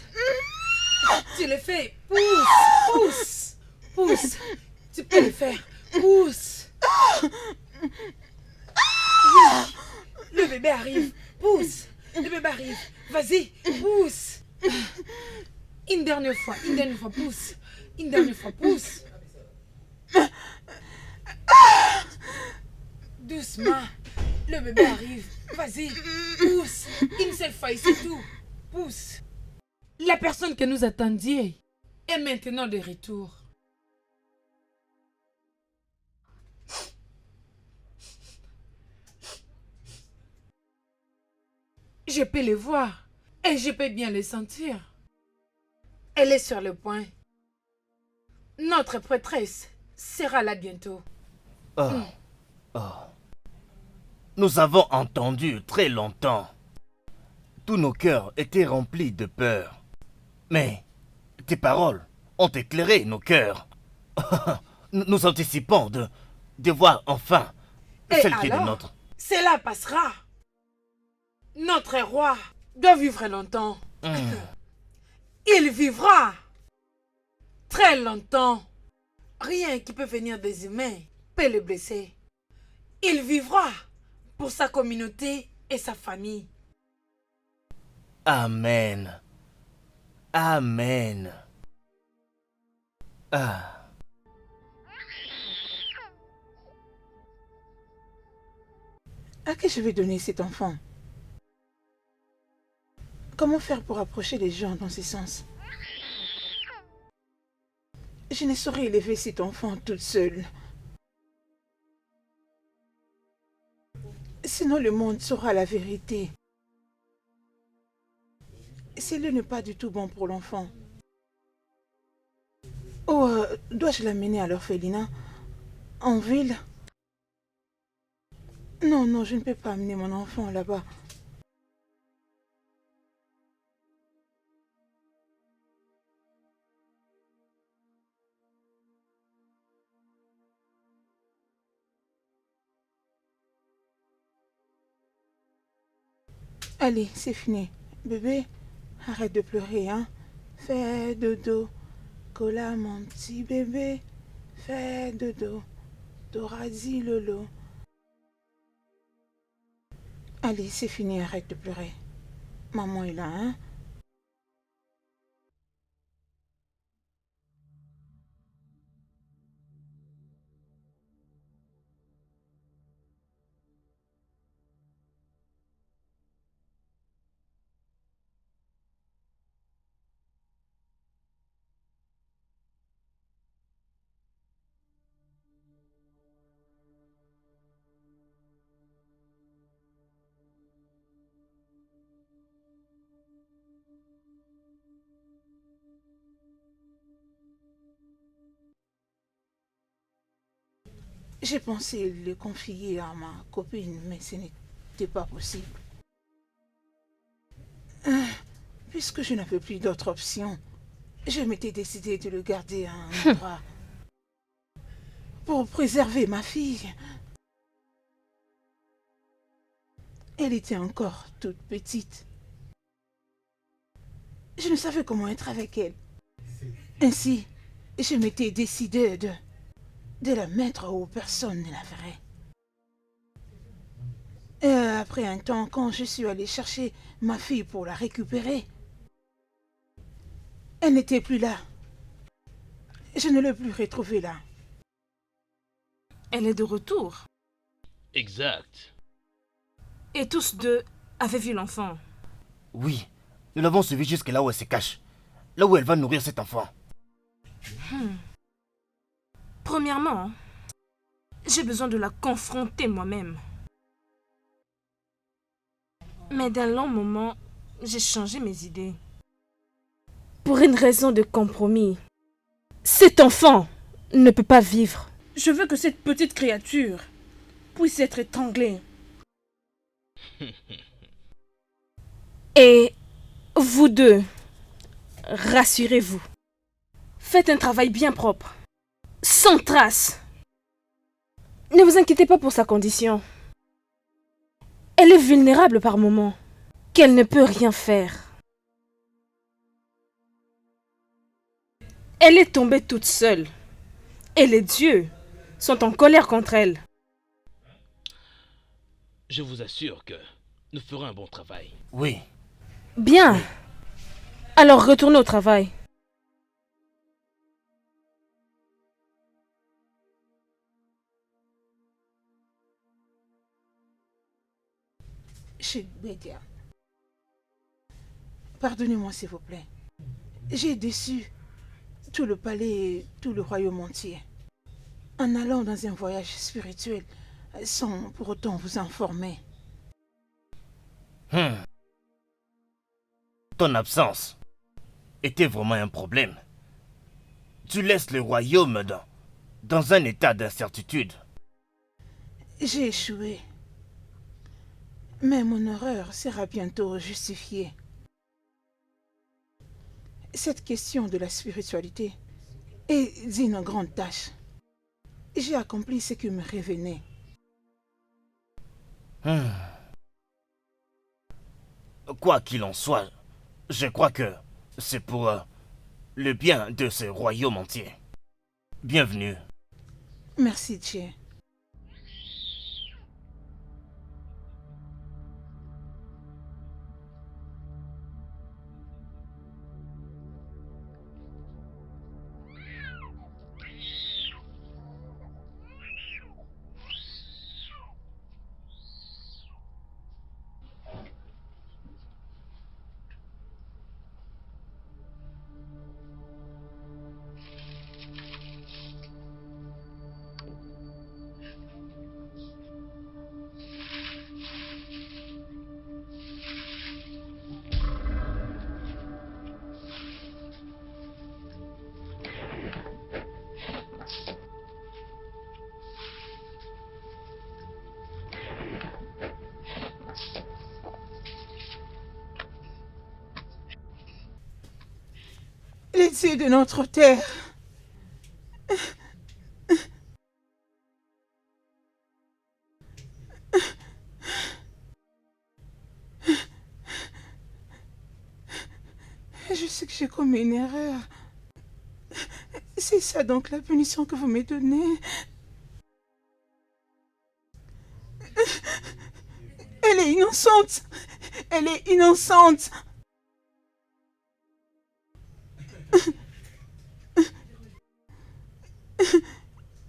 Tu le fais, pousse, pousse, pousse. Tu peux le faire, pousse. Oui, le bébé arrive, pousse. Le bébé arrive, vas-y, pousse. Une dernière fois, pousse. Une dernière fois, pousse. Doucement. Le bébé arrive. Vas-y, pousse. Une seule fois, c'est tout. Pousse. La personne que nous attendions est maintenant de retour. Je peux le voir et je peux bien le sentir. Elle est sur le point. Notre prêtresse sera là bientôt. Nous avons entendu très longtemps. Tous nos cœurs étaient remplis de peur. Mais tes paroles ont éclairé nos cœurs. Nous anticipons de voir enfin celle qui est de notre. Cela passera. Notre roi doit vivre longtemps. Il vivra très longtemps. Rien qui peut venir des humains peut le blesser. Il vivra pour sa communauté et sa famille. Amen. Amen. Ah. À qui je vais donner cet enfant? Comment faire pour approcher les gens dans ce sens? Je ne saurais élever cet enfant toute seule. Sinon le monde saura la vérité. Ce n'est pas du tout bon pour l'enfant. Oh, dois-je l'amener à l'orphelinat? En ville? Non, non, je ne peux pas amener mon enfant là-bas. Allez, c'est fini. Bébé, arrête de pleurer, hein. Fais dodo. Cola, mon petit bébé. Fais dodo. Doradi Lolo. Allez, c'est fini, arrête de pleurer. Maman est là, hein. J'ai pensé le confier à ma copine, mais ce n'était pas possible. Puisque je n'avais plus d'autre option, je m'étais décidé de le garder à un endroit pour préserver ma fille. Elle était encore toute petite. Je ne savais comment être avec elle. Ainsi, je m'étais décidé de la mettre où personne ne la verrait. Et après un temps, quand je suis allée chercher ma fille pour la récupérer, elle n'était plus là. Je ne l'ai plus retrouvée là. Elle est de retour. Exact. Et tous deux avaient vu l'enfant. Oui, nous l'avons suivi jusque là où elle se cache. Là où elle va nourrir cet enfant. Premièrement, j'ai besoin de la confronter moi-même. Mais d'un long moment, j'ai changé mes idées. Pour une raison de compromis. Cet enfant ne peut pas vivre. Je veux que cette petite créature puisse être étranglée. Et vous deux, rassurez-vous. Faites un travail bien propre, sans trace. Ne vous inquiétez pas pour sa condition. Elle est vulnérable par moments, qu'elle ne peut rien faire. Elle est tombée toute seule, et les dieux sont en colère contre elle. Je vous assure que nous ferons un bon travail. Oui. Bien. Alors retournez au travail. Chez Bédia. Pardonnez-moi s'il vous plaît. J'ai déçu tout le palais et tout le royaume entier en allant dans un voyage spirituel sans pour autant vous informer. Ton absence était vraiment un problème. Tu laisses le royaume dans un état d'incertitude. J'ai échoué. Mais mon erreur sera bientôt justifiée. Cette question de la spiritualité est une grande tâche. J'ai accompli ce qui me revenait. Quoi qu'il en soit, je crois que c'est pour le bien de ce royaume entier. Bienvenue. Merci, Dieu. Les dieux de notre terre. Je sais que j'ai commis une erreur. C'est ça donc la punition que vous me donnez. Elle est innocente. Elle est innocente.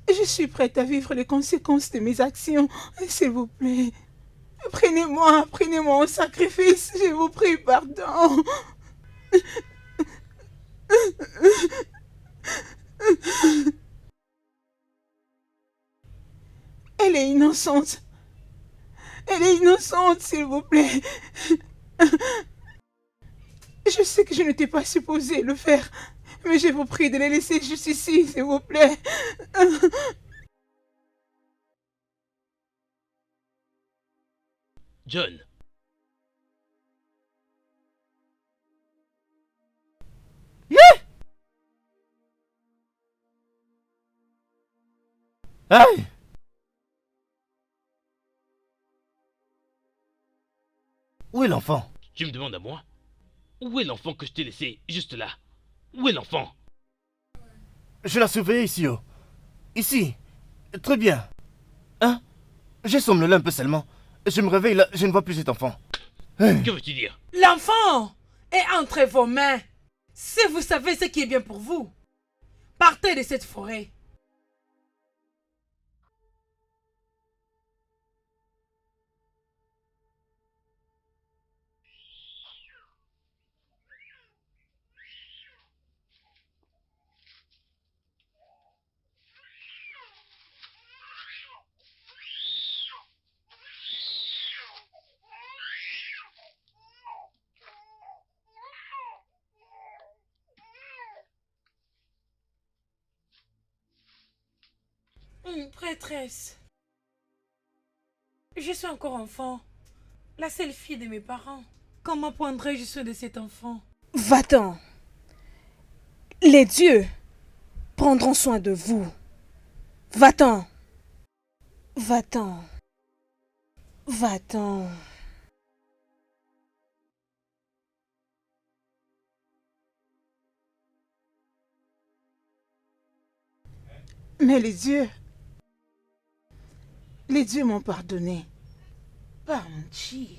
Je suis prête à vivre les conséquences de mes actions. S'il vous plaît. Prenez-moi au sacrifice. Je vous prie pardon. Elle est innocente. Elle est innocente, s'il vous plaît. Je sais que je n'étais pas supposée le faire, mais je vous prie de la laisser juste ici, s'il vous plaît. John. Aïe! Où est l'enfant? Tu me demandes à moi? Où est l'enfant que je t'ai laissé juste là? Où est l'enfant? Je l'ai surveillé ici, oh. Ici. Très bien. Hein? J'ai somnolé un peu seulement. Je me réveille là, je ne vois plus cet enfant. Que veux-tu dire? L'enfant est entre vos mains. Si vous savez ce qui est bien pour vous, partez de cette forêt. Prêtresse, je suis encore enfant, la seule fille de mes parents. Comment prendrai-je soin de cet enfant? Va-t'en. Les dieux prendront soin de vous. Va-t'en. Va-t'en. Va-t'en. Mais les dieux m'ont pardonné. Parmchi,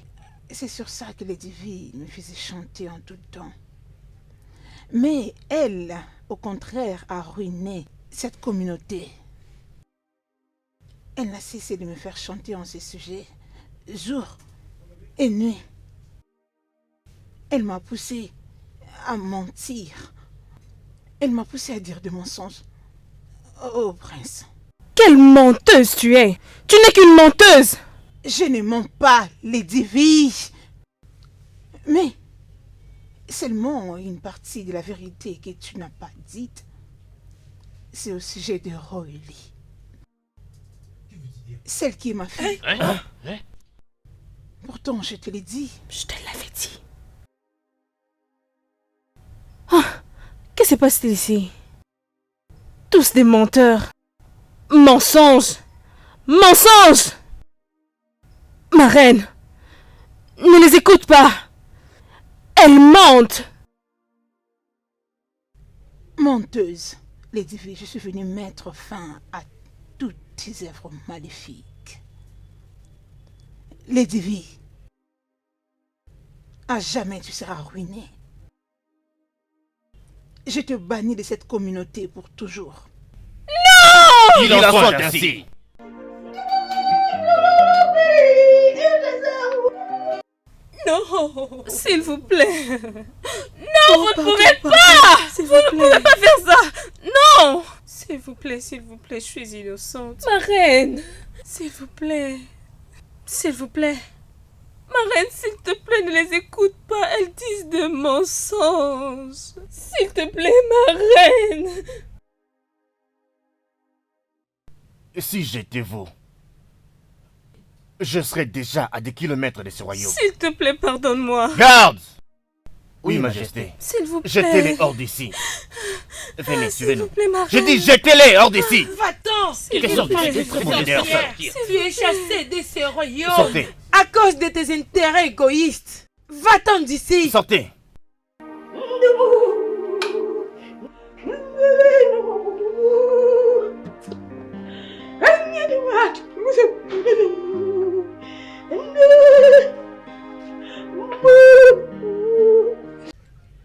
c'est sur ça que les divines me faisaient chanter en tout temps. Mais elle, au contraire, a ruiné cette communauté. Elle n'a cessé de me faire chanter en ce sujet, jour et nuit. Elle m'a poussé à mentir. Elle m'a poussé à dire des mensonges. Oh, prince. Quelle menteuse tu es! Tu n'es qu'une menteuse! Je ne mens pas, Lady V. Mais seulement une partie de la vérité que tu n'as pas dite, c'est au sujet de Roylie. Celle qui est ma fille. Pourtant, je te l'ai dit. Je te l'avais dit. Ah, qu'est-ce qui s'est passé ici? Tous des menteurs. Mensonges! Mensonges! Ma reine, ne les écoute pas. Elles mentent. Menteuse, Lady V, je suis venue mettre fin à toutes tes œuvres maléfiques. Lady V, à jamais tu seras ruinée. Je te bannis de cette communauté pour toujours. Non! Il en soit ainsi. Non, s'il vous plaît. Non, vous ne pouvez pas. Vous ne pouvez pas faire ça. Non. S'il vous plaît, je suis innocente. Ma reine, s'il vous plaît. S'il vous plaît. Ma reine, s'il te plaît, ne les écoute pas. Elles disent de mensonges. S'il te plaît, ma reine. Si j'étais vous, je serais déjà à des kilomètres de ce royaume. S'il te plaît, pardonne-moi. Garde! Oui, Majesté. S'il vous plaît. Jetez-les hors d'ici. Venez, suivez-nous. Je dis dis jetez-les hors d'ici. Va-t'en! Quelle sorte de très bonne idée, ça. Tu es chassé de ce royaume Sortez. à cause de tes intérêts égoïstes. Va-t'en d'ici! Sortez.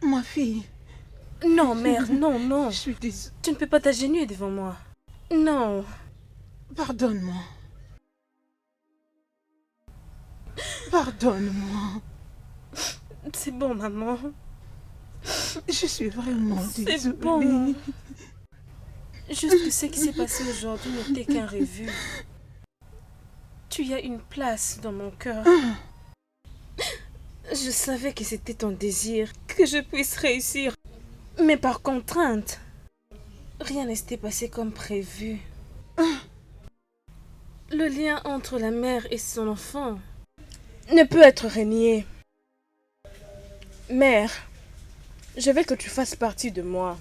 Ma fille. Non, mère, non, non. Je suis désolée. Tu ne peux pas t'agenouiller devant moi. Non. Pardonne-moi. Pardonne-moi. C'est bon, maman. Je suis vraiment désolée. C'est bon. Juste que ce qui s'est passé aujourd'hui n'était qu'un rêve. Tu y as une place dans mon cœur. Je savais que c'était ton désir, que je puisse réussir. Mais par contrainte, rien ne s'était passé comme prévu. Le lien entre la mère et son enfant ne peut être renié. Mère, je veux que tu fasses partie de moi.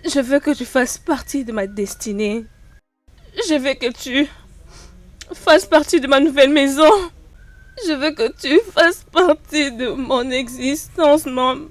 Je veux que tu fasses partie de ma destinée. Je veux que tu fasses partie de ma nouvelle maison. Je veux que tu fasses partie de mon existence, maman.